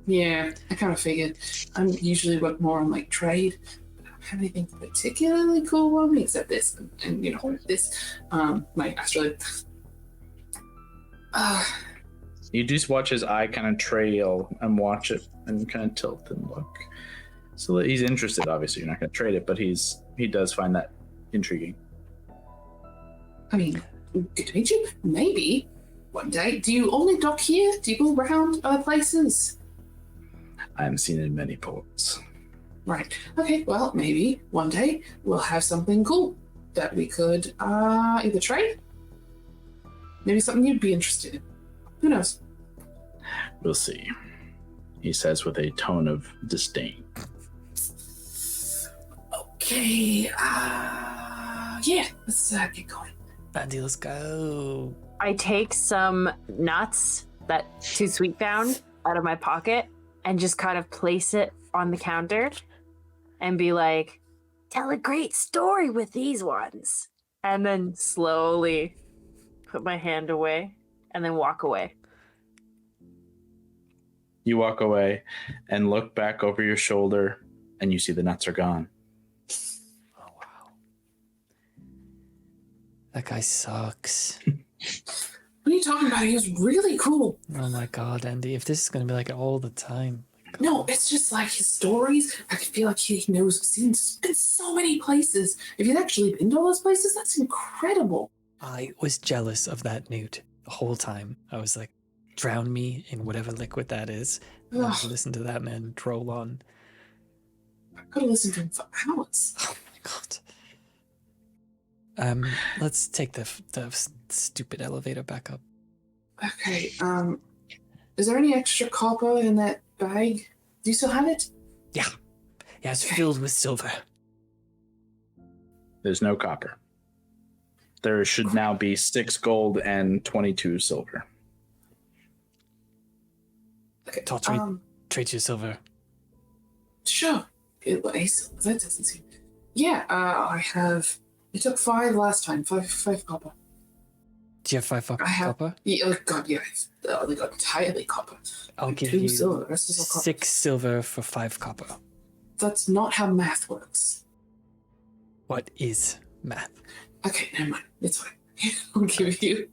Yeah, I kind of figured. I'm usually work more on like trade. I don't have anything particularly cool on me except this, and you know this. My astrolabe. You just watch his eye kind of trail and watch it and kind of tilt and look. So that he's interested. Obviously, you're not going to trade it, but he does find that intriguing. I mean, good to meet you. Maybe one day. Do you only dock here? Do you go around other places? I am seen in many ports. Right. Okay. Well, maybe one day we'll have something cool that we could either trade. Maybe something you'd be interested in. Who knows? We'll see. He says with a tone of disdain. Okay. Yeah. Let's get going. Andy, let's go. I take some nuts that Too Sweet found out of my pocket and just kind of place it on the counter and be like, tell a great story with these ones. And then slowly put my hand away and then walk away. You walk away and look back over your shoulder, and you see the nuts are gone. Oh, wow. That guy sucks. What are you talking about? He was really cool. Oh my god, Andy, if this is going to be like all the time. No, it's just like his stories. I feel like he knows, been so many places. If you'd actually been to all those places, that's incredible. I was jealous of that newt the whole time. I was like, drown me in whatever liquid that is. And I would listen to that man droll on. I could have listened to him for hours. Oh my god. Let's take the stupid elevator back up. Okay, is there any extra copper in that bag? Do you still have it? Yeah, it's filled with silver. There's no copper. There should now be 6 gold and 22 silver. Okay. I'll trade you silver. Sure. That doesn't seem. Yeah. I have. It took 5 last time. 5 copper. Do you have 5 I have. copper? Yeah, oh God, yeah. They got entirely copper. I'll give 2 you silver. The rest is all copper. 6 silver for 5 copper. That's not how math works. What is math? Okay, never mind. It's fine. I'll give you.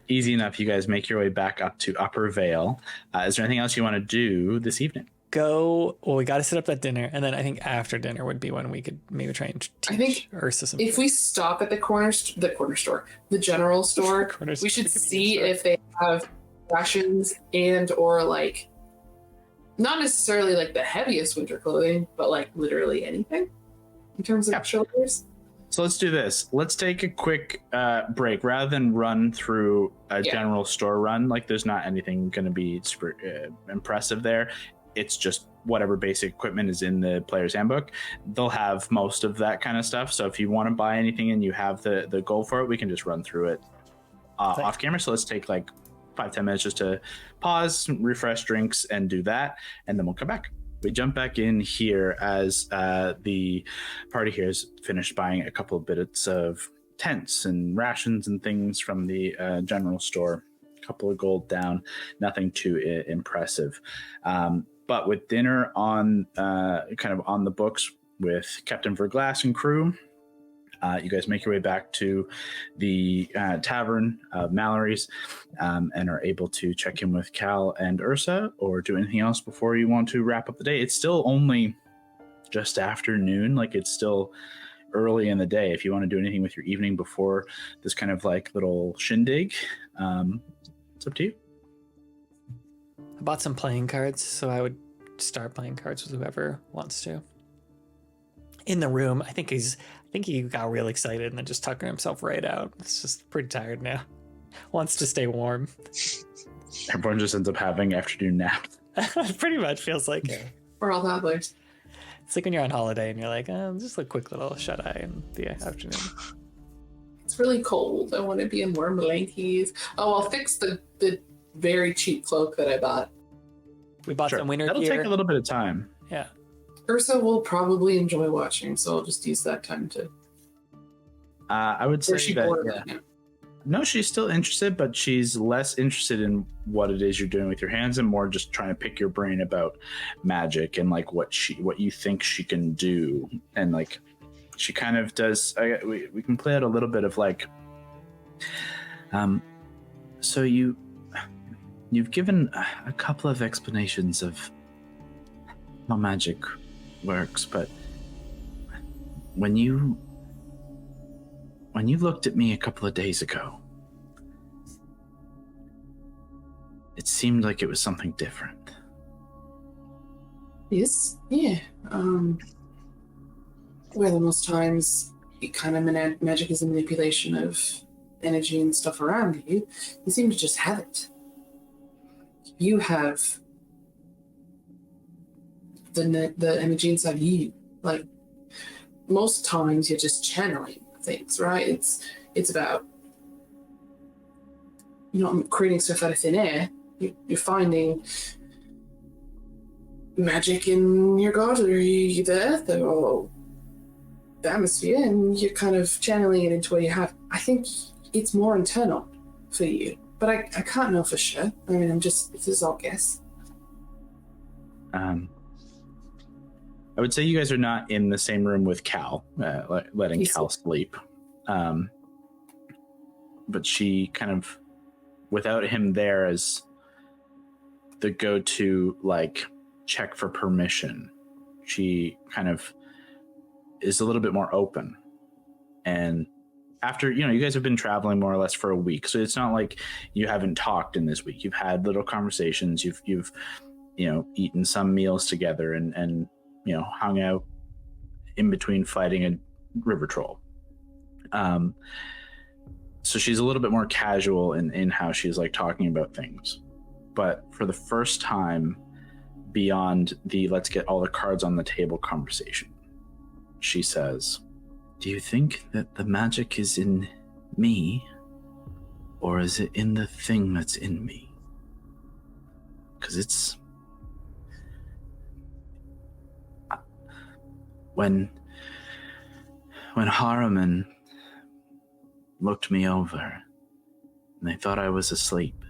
Easy enough. You guys make your way back up to Upper Vale. Is there anything else you want to do this evening? Well, we got to set up that dinner, and then I think after dinner would be when we could maybe try and teach I think Ursa some. If we stop at the corner store, the general store, we should see if they have rations and or like, not necessarily like the heaviest winter clothing, but like literally anything in terms of shoulders. So let's do this. Let's take a quick break rather than run through a general store run. Like, there's not anything going to be super impressive there. It's just whatever basic equipment is in the player's handbook. They'll have most of that kind of stuff. So if you want to buy anything and you have the goal for it, we can just run through it off camera. So let's take like 5-10 minutes just to pause, refresh drinks, and do that. And then we'll come back. We jump back in here as the party here has finished buying a couple of bits of tents and rations and things from the general store. A couple of gold down, nothing too impressive. But with dinner on kind of on the books with Captain Verglass and crew, you guys make your way back to the tavern of Mallory's and are able to check in with Cal and Ursa or do anything else before you want to wrap up the day. It's still only just afternoon, like it's still early in the day. If you want to do anything with your evening before this kind of like little shindig, it's up to you. I bought some playing cards, so I would start playing cards with whoever wants to. In the room, I think he got real excited and then just tucking himself right out. It's just pretty tired now. Wants to stay warm. Everyone just ends up having afternoon naps. Pretty much feels like it. We're all toddlers. It's like when you're on holiday and you're like, just a quick little shut-eye in the afternoon. It's really cold. I want to be in warm blankets. Oh, I'll fix the very cheap cloak that I bought. We bought some winter That'll gear. take a little bit of time. Yeah. Ursa will probably enjoy watching, so I'll just use that time to. I would say she that. bored? Yeah. No, she's still interested, but she's less interested in what it is you're doing with your hands and more just trying to pick your brain about magic and like what you think she can do. And like she kind of does. We can play out a little bit of like. So you've given a couple of explanations of how magic works, but when you looked at me a couple of days ago, it seemed like it was something different. Yes, yeah. Well, most times, it kind of magic is a manipulation of energy and stuff around you. You seem to just have it. You have the energy inside you. Like, most times you're just channeling things, right? It's about, you're not creating stuff out of thin air. You're finding magic in your god or the earth or the atmosphere, and you're kind of channeling it into what you have. I think it's more internal for you, but I can't know for sure. I mean, this is all guess. I would say you guys are not in the same room with Cal, letting Cal sleep. But she kind of, without him there as the go-to, like, check for permission, she kind of is a little bit more open. And after, you guys have been traveling more or less for a week, so it's not like you haven't talked in this week. You've had little conversations, you've eaten some meals together and hung out in between fighting a river troll. So she's a little bit more casual in how she's like talking about things. But for the first time, beyond the let's get all the cards on the table conversation, she says, "Do you think that the magic is in me, or is it in the thing that's in me? Because it's... When Harriman looked me over, and they thought I was asleep,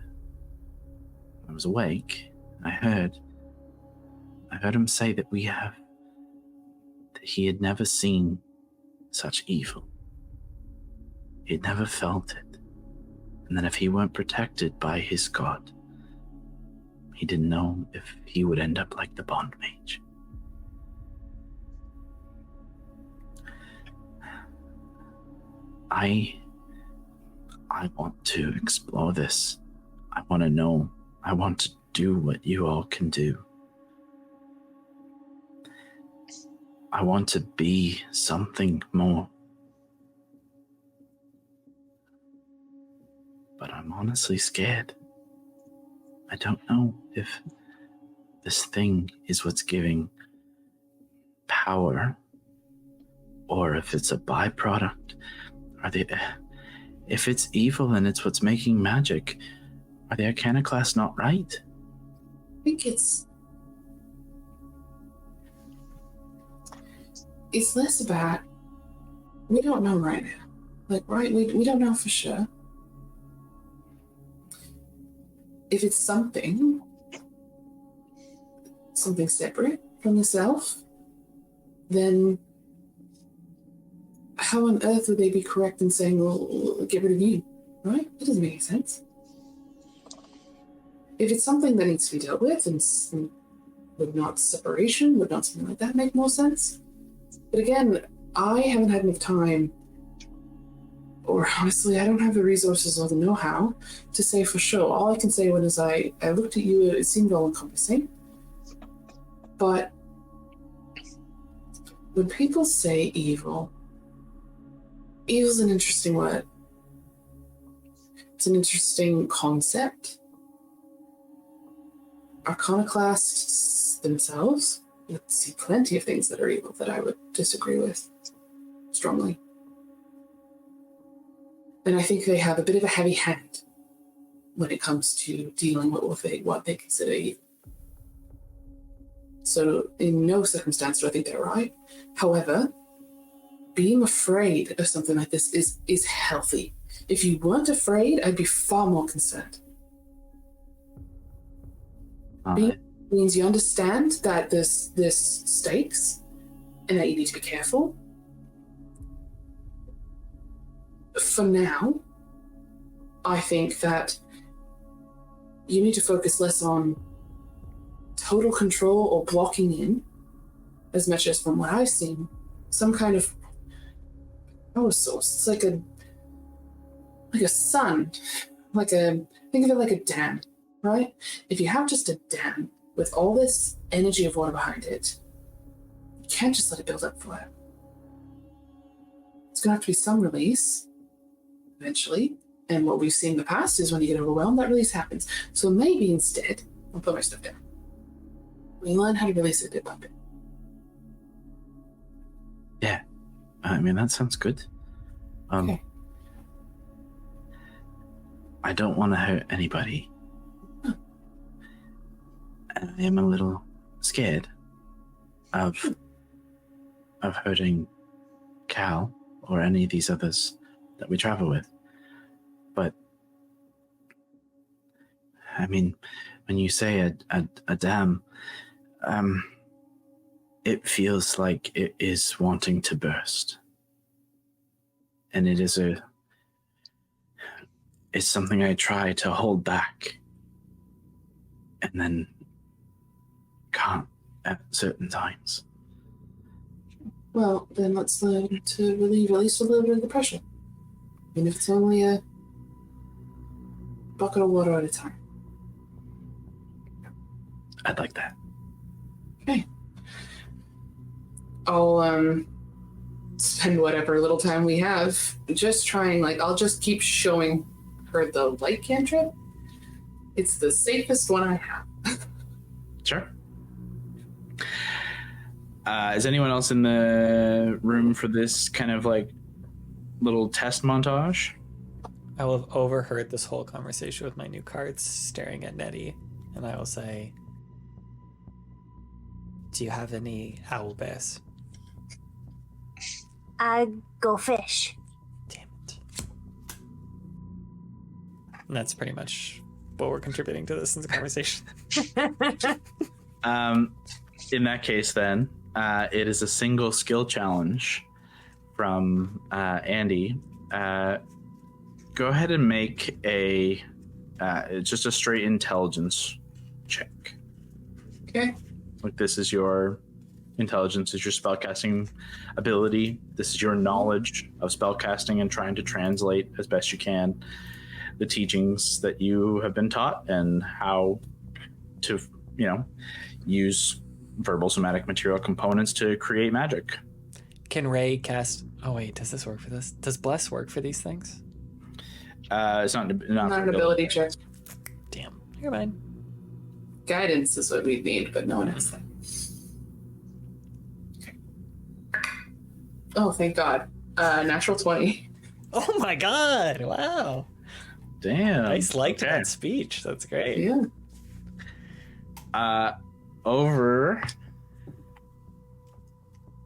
I was awake. I heard him say that he had never seen such evil. He had never felt it. And that if he weren't protected by his god, he didn't know if he would end up like the Bond Mage. I want to explore this. I want to know. I want to do what you all can do. I want to be something more. But I'm honestly scared. I don't know if this thing is what's giving power, or if it's a byproduct. If it's evil and it's what's making magic, are the Arcana class not right? I think it's less about, we don't know right now. Like, right, we don't know for sure. If it's something separate from yourself, then how on earth would they be correct in saying, well, get rid of you, right? That doesn't make any sense. If it's something that needs to be dealt with, and would not separation, would not something like that make more sense? But again, I haven't had enough time, or honestly, I don't have the resources or the know-how to say for sure. All I can say when I looked at you, it seemed all-encompassing. But when people say evil, evil's an interesting word. It's an interesting concept. Iconoclasts themselves would see plenty of things that are evil that I would disagree with strongly. And I think they have a bit of a heavy hand when it comes to dealing with what they consider evil. So in no circumstance do I think they're right. However, being afraid of something like this is healthy. If you weren't afraid, I'd be far more concerned. Being means you understand that there's stakes and that you need to be careful. For now, I think that you need to focus less on total control or blocking in, as much as from what I've seen, some kind of power source. It's like a sun, think of it like a dam, right? If you have just a dam with all this energy of water behind it, you can't just let it build up forever. It's going to have to be some release eventually. And what we've seen in the past is when you get overwhelmed, that release happens. So maybe instead, I'll put my stuff down. We learn how to release it bit by bit. Yeah. I mean, that sounds good. Okay. I don't want to hurt anybody. Huh. I am a little scared of hurting Cal or any of these others that we travel with. But I mean, when you say a dam, it feels like it is wanting to burst. And it's something I try to hold back and then can't at certain times. Well, then let's learn to relieve at least a little bit of the pressure. Even if it's only a bucket of water at a time. I'd like that. Okay. I'll spend whatever little time we have just trying, I'll just keep showing her the light cantrip. It's the safest one I have. Sure. Is anyone else in the room for this kind of like little test montage? I will have overheard this whole conversation with my new cards, staring at Nettie, and I will say, "Do you have any owl bears?" I go fish. Damn it. And that's pretty much what we're contributing to this conversation. In that case, then, it is a single skill challenge from Andy. Go ahead and make it's just a straight intelligence check. Okay. Like, this is your intelligence, is your spellcasting ability. This is your knowledge of spellcasting and trying to translate as best you can the teachings that you have been taught and how to, use verbal somatic material components to create magic. Can Ray cast... Oh, wait, does this work for this? Does Bless work for these things? It's not Not an ability check. Damn. Never mind. Guidance is what we need, but no one has that. Okay. Oh, thank God. Natural 20. Oh my god! Wow. Damn. I liked Okay. that speech. That's great. Yeah. Over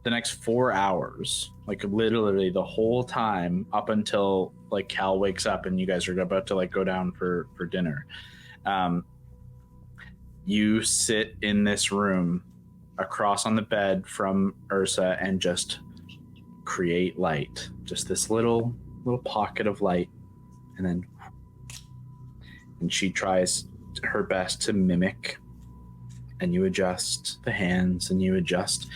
the next 4 hours, like literally the whole time up until like Cal wakes up and you guys are about to like go down for dinner, you sit in this room across on the bed from Ursa and just create light, just this little pocket of light, and she tries her best to mimic, and you adjust the hands and you adjust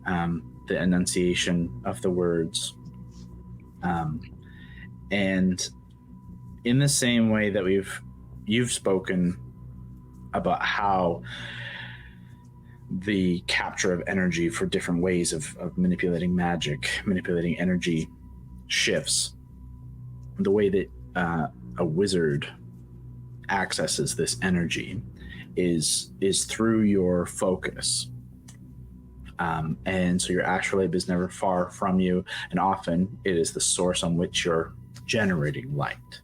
the enunciation of the words, and in the same way that you've spoken about how the capture of energy for different ways of manipulating magic, manipulating energy shifts. The way that a wizard accesses this energy is through your focus. And so your astrolabe is never far from you, and often it is the source on which you're generating light.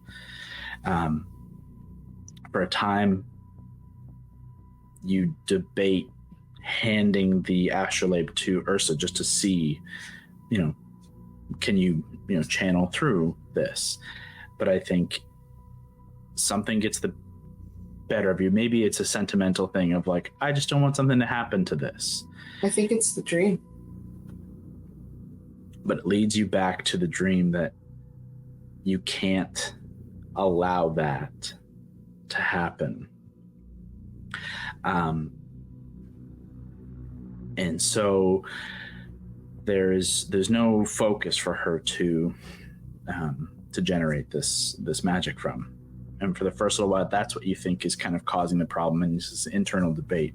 For a time, you debate handing the astrolabe to Ursa just to see, can you channel through this? But I think something gets the better of you. Maybe it's a sentimental thing of like, I just don't want something to happen to this. I think it's the dream. But it leads you back to the dream that you can't allow that to happen. And so there's no focus for her to generate this magic from. And for the first little while, that's what you think is kind of causing the problem, and this is internal debate.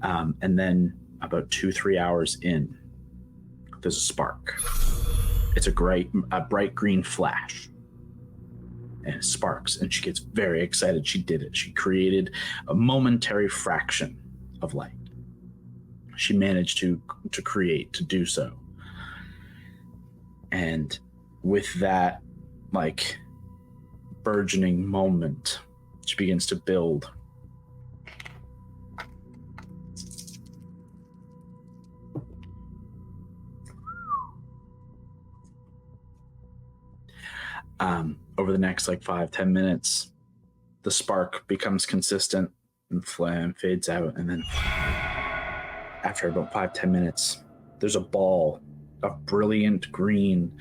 And then about 2-3 hours in, there's a spark. It's a bright green flash, and it sparks, and she gets very excited. She did it. She created a momentary fraction of light. She managed to do so. And with that, like, burgeoning moment, she begins to build. Over the next 5-10 minutes, the spark becomes consistent and fades out, and then after about 5-10 minutes, there's a ball of brilliant green,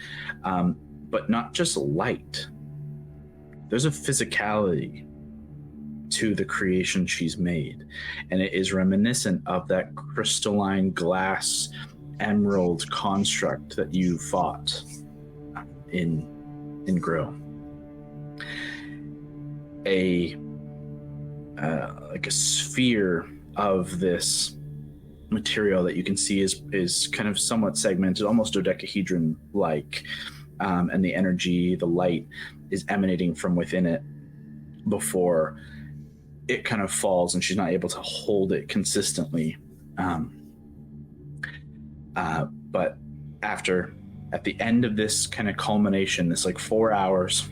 but not just light. There's a physicality to the creation she's made, and it is reminiscent of that crystalline glass emerald construct that you fought in Grill. A sphere of this material that you can see is kind of somewhat segmented, almost dodecahedron-like, and the energy, the light, is emanating from within it before it kind of falls, and she's not able to hold it consistently. But at the end of this kind of culmination, this like 4 hours,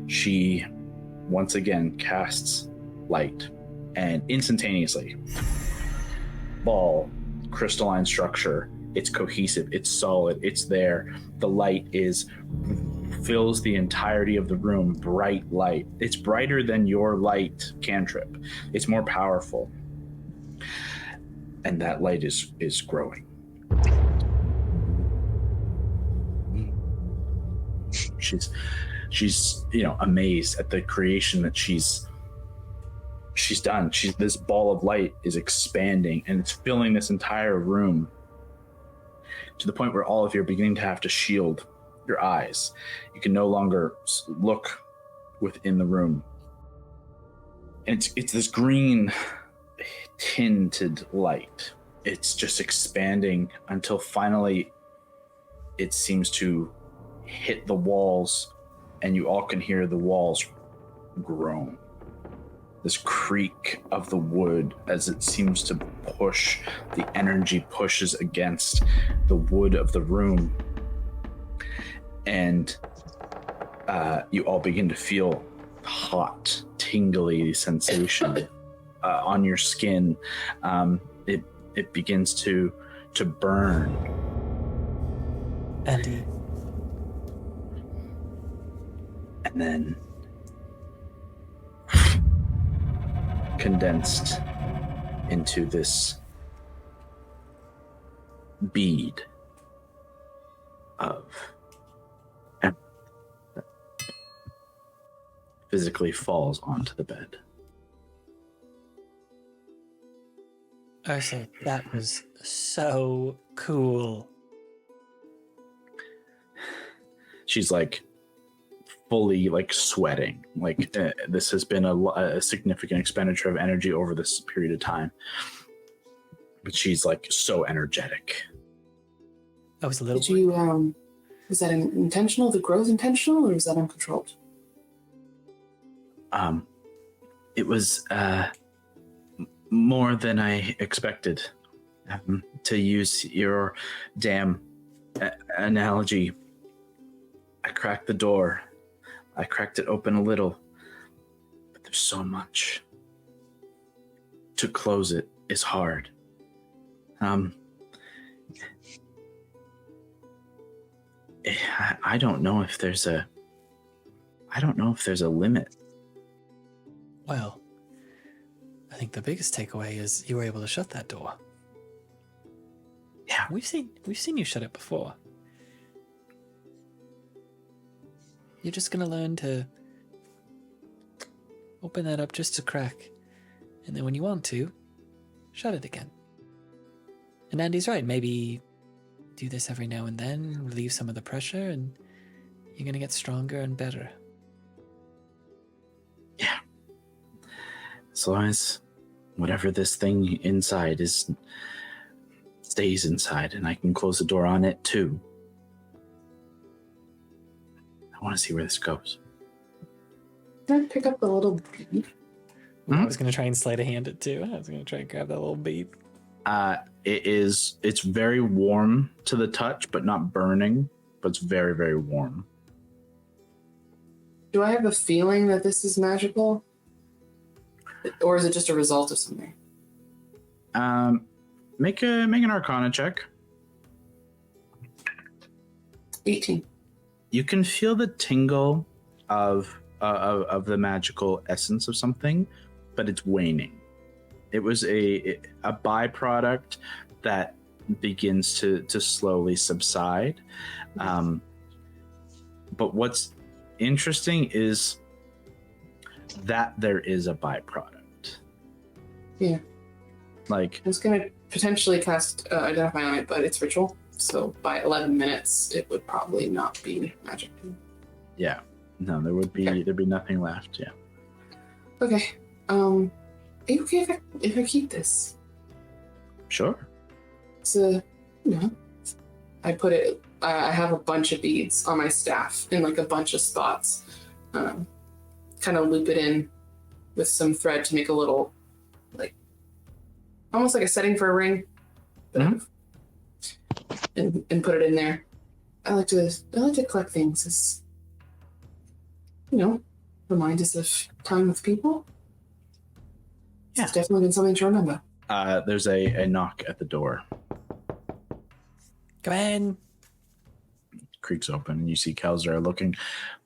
she once again casts light, and instantaneously, ball, crystalline structure, it's cohesive, it's solid, it's there. The light fills the entirety of the room, bright light. It's brighter than your light cantrip. It's more powerful. And that light is growing. She's amazed at the creation that she's done. This ball of light is expanding and it's filling this entire room to the point where all of you are beginning to have to shield your eyes. You can no longer look within the room. And it's this green tinted light. It's just expanding until finally it seems to hit the walls, and you all can hear the walls groan. This creak of the wood as it seems to push, the energy pushes against the wood of the room. And you all begin to feel hot, tingly sensation on your skin. It begins to burn. Andy. And then condensed into this bead of emerald that physically falls onto the bed. Ursa, that was so cool. She's like fully like sweating. Like this has been a significant expenditure of energy over this period of time. But she's like so energetic. I was a little. Did you? Was that intentional? The growth intentional, or was that uncontrolled? It was more than I expected. To use your damn analogy, I cracked the door. I cracked it open a little, but there's so much. To close it is hard. I don't know if there's a limit. Well, I think the biggest takeaway is you were able to shut that door. Yeah. We've seen you shut it before. You're just gonna learn to open that up just a crack, and then when you want to, shut it again. And Andy's right, maybe do this every now and then, relieve some of the pressure, and you're gonna get stronger and better. Yeah. As long as whatever this thing inside is stays inside and I can close the door on it too. I want to see where this goes. Can I pick up the little bead? I was gonna try and sleight of hand it too. I was gonna try and grab that little bead. It's very warm to the touch, but not burning, but it's very, very warm. Do I have a feeling that this is magical? Or is it just a result of something? Make an Arcana check. 18. You can feel the tingle of the magical essence of something, but it's waning. It was a byproduct that begins to slowly subside. But what's interesting is that there is a byproduct. Yeah. Like, I was going to potentially cast Identify on it, but it's ritual. So by 11 minutes, it would probably not be magic. yeah. No, there'd be nothing left, yeah. Okay. Are you okay if I keep this? Sure. It's I put it, I have a bunch of beads on my staff in like a bunch of spots. Kind of loop it in with some thread to make a little, like, almost like a setting for a ring, and put it in there. I like to collect things as, remind us of time with people. Yeah. It's definitely been something to remember. There's a knock at the door. Come in. Creaks open, and you see Kelzer looking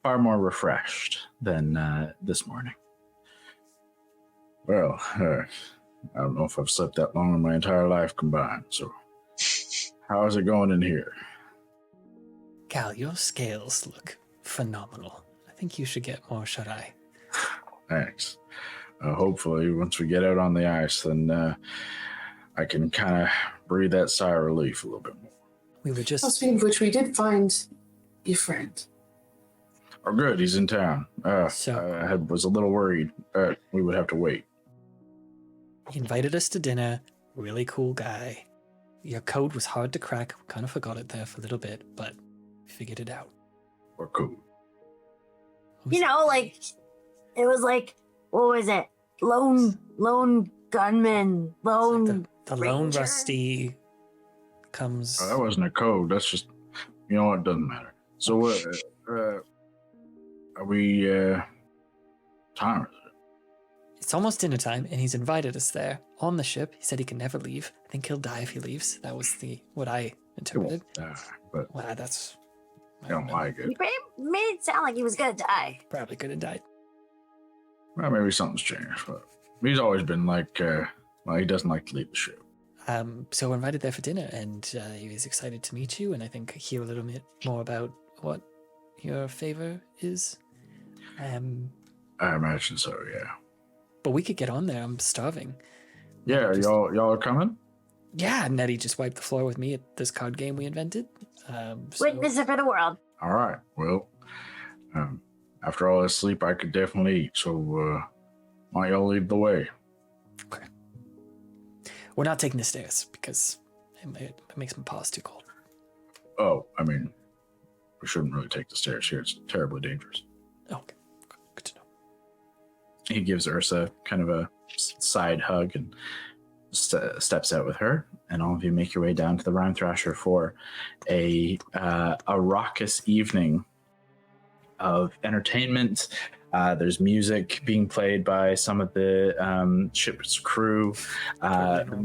far more refreshed than this morning. Well, I don't know if I've slept that long in my entire life combined, so how is it going in here? Cal, your scales look phenomenal. I think you should get more shut-eye. Thanks. Hopefully, once we get out on the ice, then I can kind of breathe that sigh of relief a little bit more. We were just... Speaking of which, we did find your friend. Oh, good. He's in town. I was a little worried we would have to wait. He invited us to dinner. Really cool guy. Your code was hard to crack. We kind of forgot it there for a little bit, but we figured it out. What code? You know, like, it was like, what was it? Lone gunman, lone... Like the lone ranger? rusty comes... Oh, that wasn't a code. That's just, you know what, it doesn't matter. So what, are we, time is it? It's almost dinner time, and he's invited us there on the ship. He said he can never leave. I think he'll die if he leaves. That was what I interpreted. But Well, that's... I don't like it. He made it sound like he was gonna die. Probably could have died. Well, maybe something's changed, but he's always been like, he doesn't like to leave the ship. So we're invited there for dinner, and he was excited to meet you, and I think hear a little bit more about what your favor is. I imagine so, yeah. But we could get on there. I'm starving. Yeah, y'all are coming? Yeah, Nettie just wiped the floor with me at this card game we invented. Witness it for the world. All right, well, after all this sleep, I could definitely eat, so why don't y'all lead the way? Okay. We're not taking the stairs because it makes my paws too cold. Oh, I mean, we shouldn't really take the stairs here. It's terribly dangerous. Okay, good to know. He gives Ursa kind of a side hug and steps out with her, and all of you make your way down to the Rhyme Thrasher for a raucous evening of entertainment. There's music being played by some of the ship's crew. The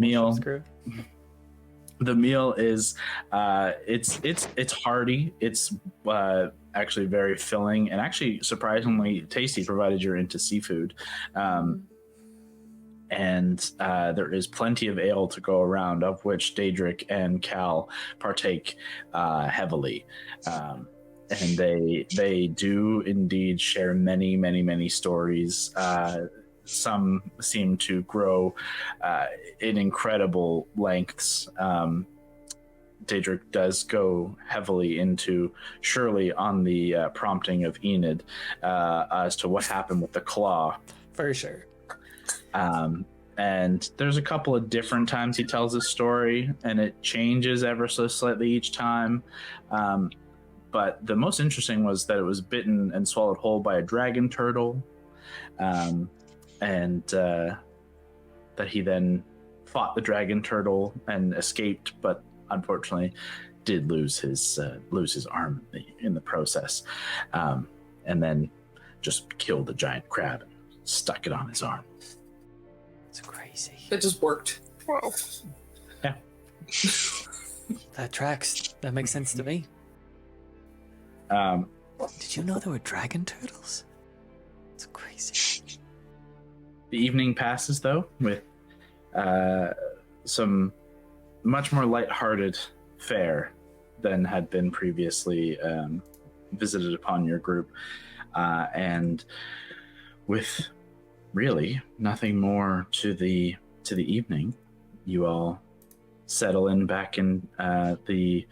meal is it's hearty. It's actually very filling and actually surprisingly tasty, provided you're into seafood. And there is plenty of ale to go around, of which Daedric and Cal partake heavily. And they do indeed share many, many, many stories. Some seem to grow in incredible lengths. Daedric does go heavily into, surely on the prompting of Enid, as to what happened with the claw. For sure. And there's a couple of different times he tells his story, and it changes ever so slightly each time. But the most interesting was that it was bitten and swallowed whole by a dragon turtle, and that he then fought the dragon turtle and escaped, but unfortunately did lose his arm in the process, and then just killed a giant crab and stuck it on his arm. It's crazy. It just worked. Whoa. Yeah. That tracks. That makes sense to me. Did you know there were dragon turtles? It's crazy. The evening passes, though, with some much more lighthearted fare than had been previously visited upon your group, and with really nothing more to the evening. You all settle in back in the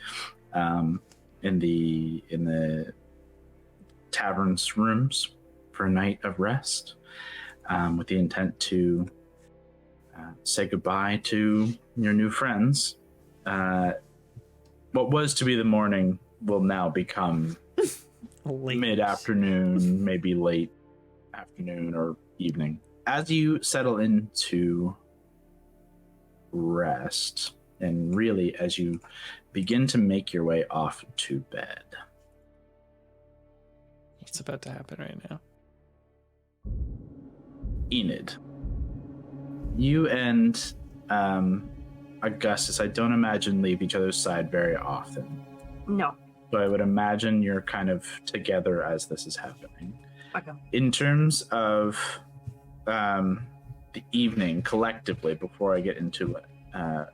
tavern's rooms for a night of rest, with the intent to say goodbye to your new friends. What was to be the morning will now become mid-afternoon, maybe late afternoon or evening. As you settle into rest, and really as you begin to make your way off to bed. What's about to happen right now? Enid, you and Augustus, I don't imagine leave each other's side very often. No. But I would imagine you're kind of together as this is happening. Okay. In terms of the evening collectively, before I get into what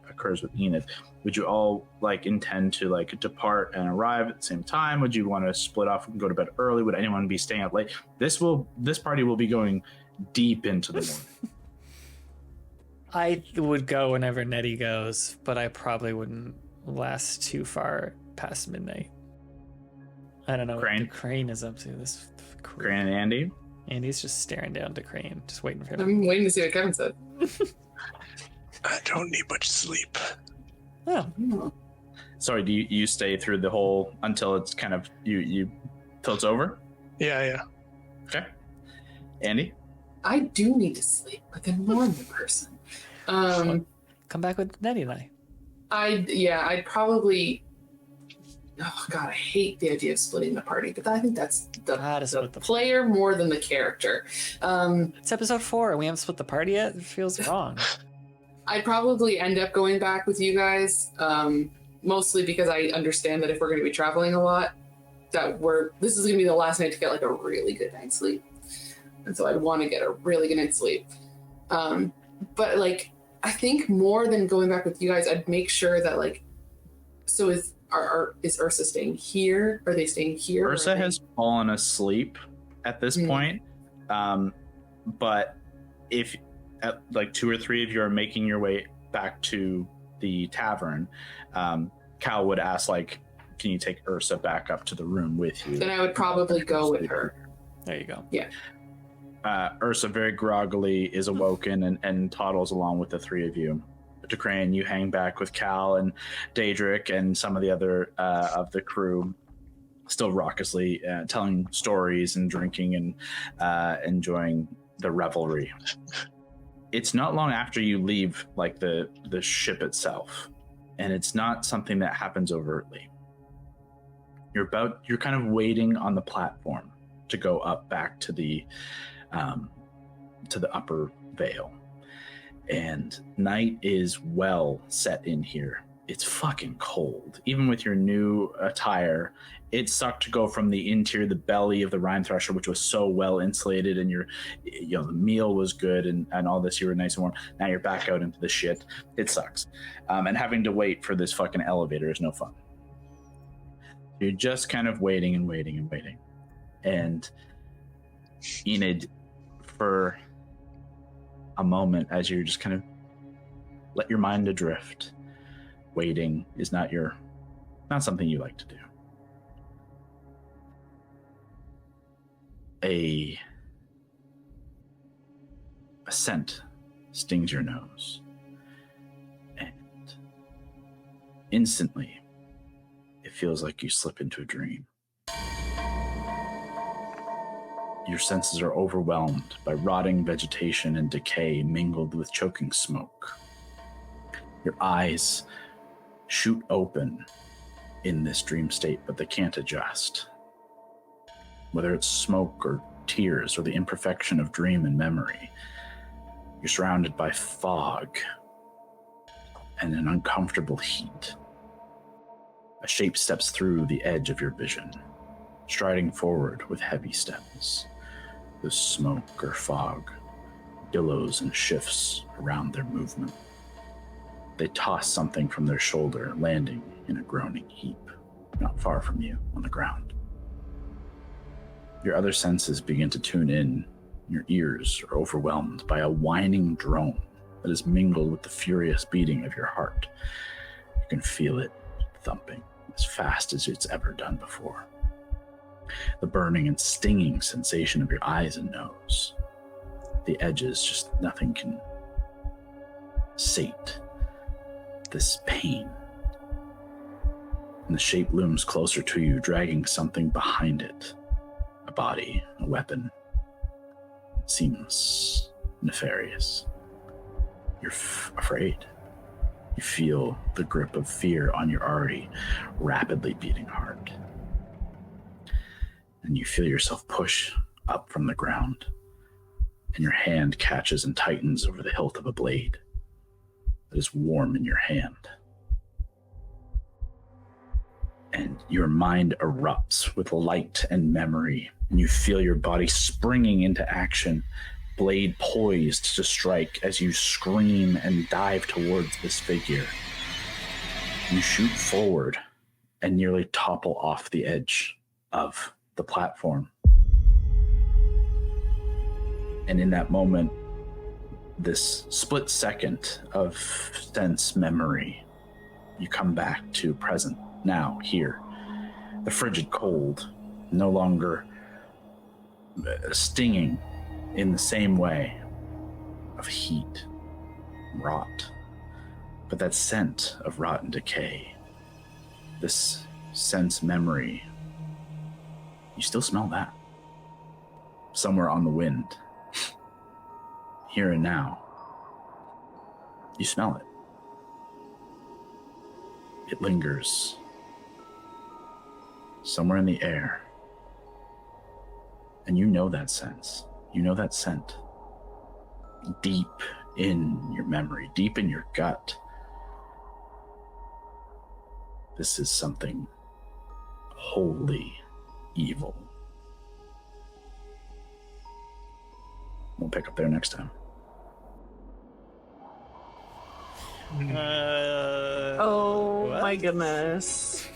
occurs with Enid, would you all intend to depart and arrive at the same time? Would you want to split off and go to bed early? Would anyone be staying up late? This party will be going deep into the morning. I would go whenever Nettie goes, but I probably wouldn't last too far past midnight. I don't know Crane? what Crane is up to. This Crane and Andy? Andy's just staring down to Crane, just waiting for him. I'm waiting to see what Kevin said. I don't need much sleep. Oh, Sorry, do you stay through the whole until it's kind of you till it's over? Yeah. Okay. Andy? I do need to sleep like a normal person. come back with Nettie and I. I'd probably. Oh God, I hate the idea of splitting the party, but I think that's the player more than the character. It's episode 4 and we haven't split the party yet. It feels wrong. I'd probably end up going back with you guys, mostly because I understand that if we're going to be traveling a lot, this is going to be the last night to get a really good night's sleep, and so I'd want to get a really good night's sleep. But I think more than going back with you guys, I'd make sure that so is Ursa staying here? Are they staying here? Ursa has fallen asleep at this point, but if at 2 or 3 of you are making your way back to the tavern, Cal would ask can you take Ursa back up to the room with you? Then I would probably go with her. There you go. Yeah. Ursa very groggily is awoken and toddles along with the 3 of you. Crane, you hang back with Cal and Daedric and some of the other of the crew, still raucously telling stories and drinking and enjoying the revelry. It's not long after you leave the ship itself, and it's not something that happens overtly. You're kind of waiting on the platform to go up back to the upper Vale. And night is well set in here. It's fucking cold. Even with your new attire, it sucked to go from the interior, the belly of the Rime Thresher, which was so well insulated, and the meal was good and all this. You were nice and warm. Now you're back out into the shit. It sucks. And having to wait for this fucking elevator is no fun. You're just kind of waiting and waiting and waiting. And Enid, for a moment, as you're just kind of let your mind adrift, waiting is not something you like to do. A scent stings your nose, and instantly it feels like you slip into a dream. Your senses are overwhelmed by rotting vegetation and decay mingled with choking smoke. Your eyes shoot open in this dream state, but they can't adjust. Whether it's smoke or tears or the imperfection of dream and memory, you're surrounded by fog and an uncomfortable heat. A shape steps through the edge of your vision, striding forward with heavy steps. The smoke or fog billows and shifts around their movement. They toss something from their shoulder, landing in a groaning heap, not far from you on the ground. Your other senses begin to tune in. Your ears are overwhelmed by a whining drone that is mingled with the furious beating of your heart. You can feel it thumping as fast as it's ever done before. The burning and stinging sensation of your eyes and nose. The edges, just nothing can sate this pain. And the shape looms closer to you, dragging something behind it. A body, a weapon. It seems nefarious. You're afraid. You feel the grip of fear on your already rapidly beating heart. And you feel yourself push up from the ground, and your hand catches and tightens over the hilt of a blade that is warm in your hand. And your mind erupts with light and memory, and you feel your body springing into action, blade poised to strike as you scream and dive towards this figure. You shoot forward and nearly topple off the edge of the platform. And in that moment, this split second of sense memory, you come back to present, now, here. The frigid cold, no longer stinging in the same way of heat, rot, but that scent of rot and decay, this sense memory, you still smell that. Somewhere on the wind, here and now, you smell it. It lingers somewhere in the air. And you know that sense. You know that scent. Deep in your memory, deep in your gut. This is something wholly evil. We'll pick up there next time. Oh what? my goodness.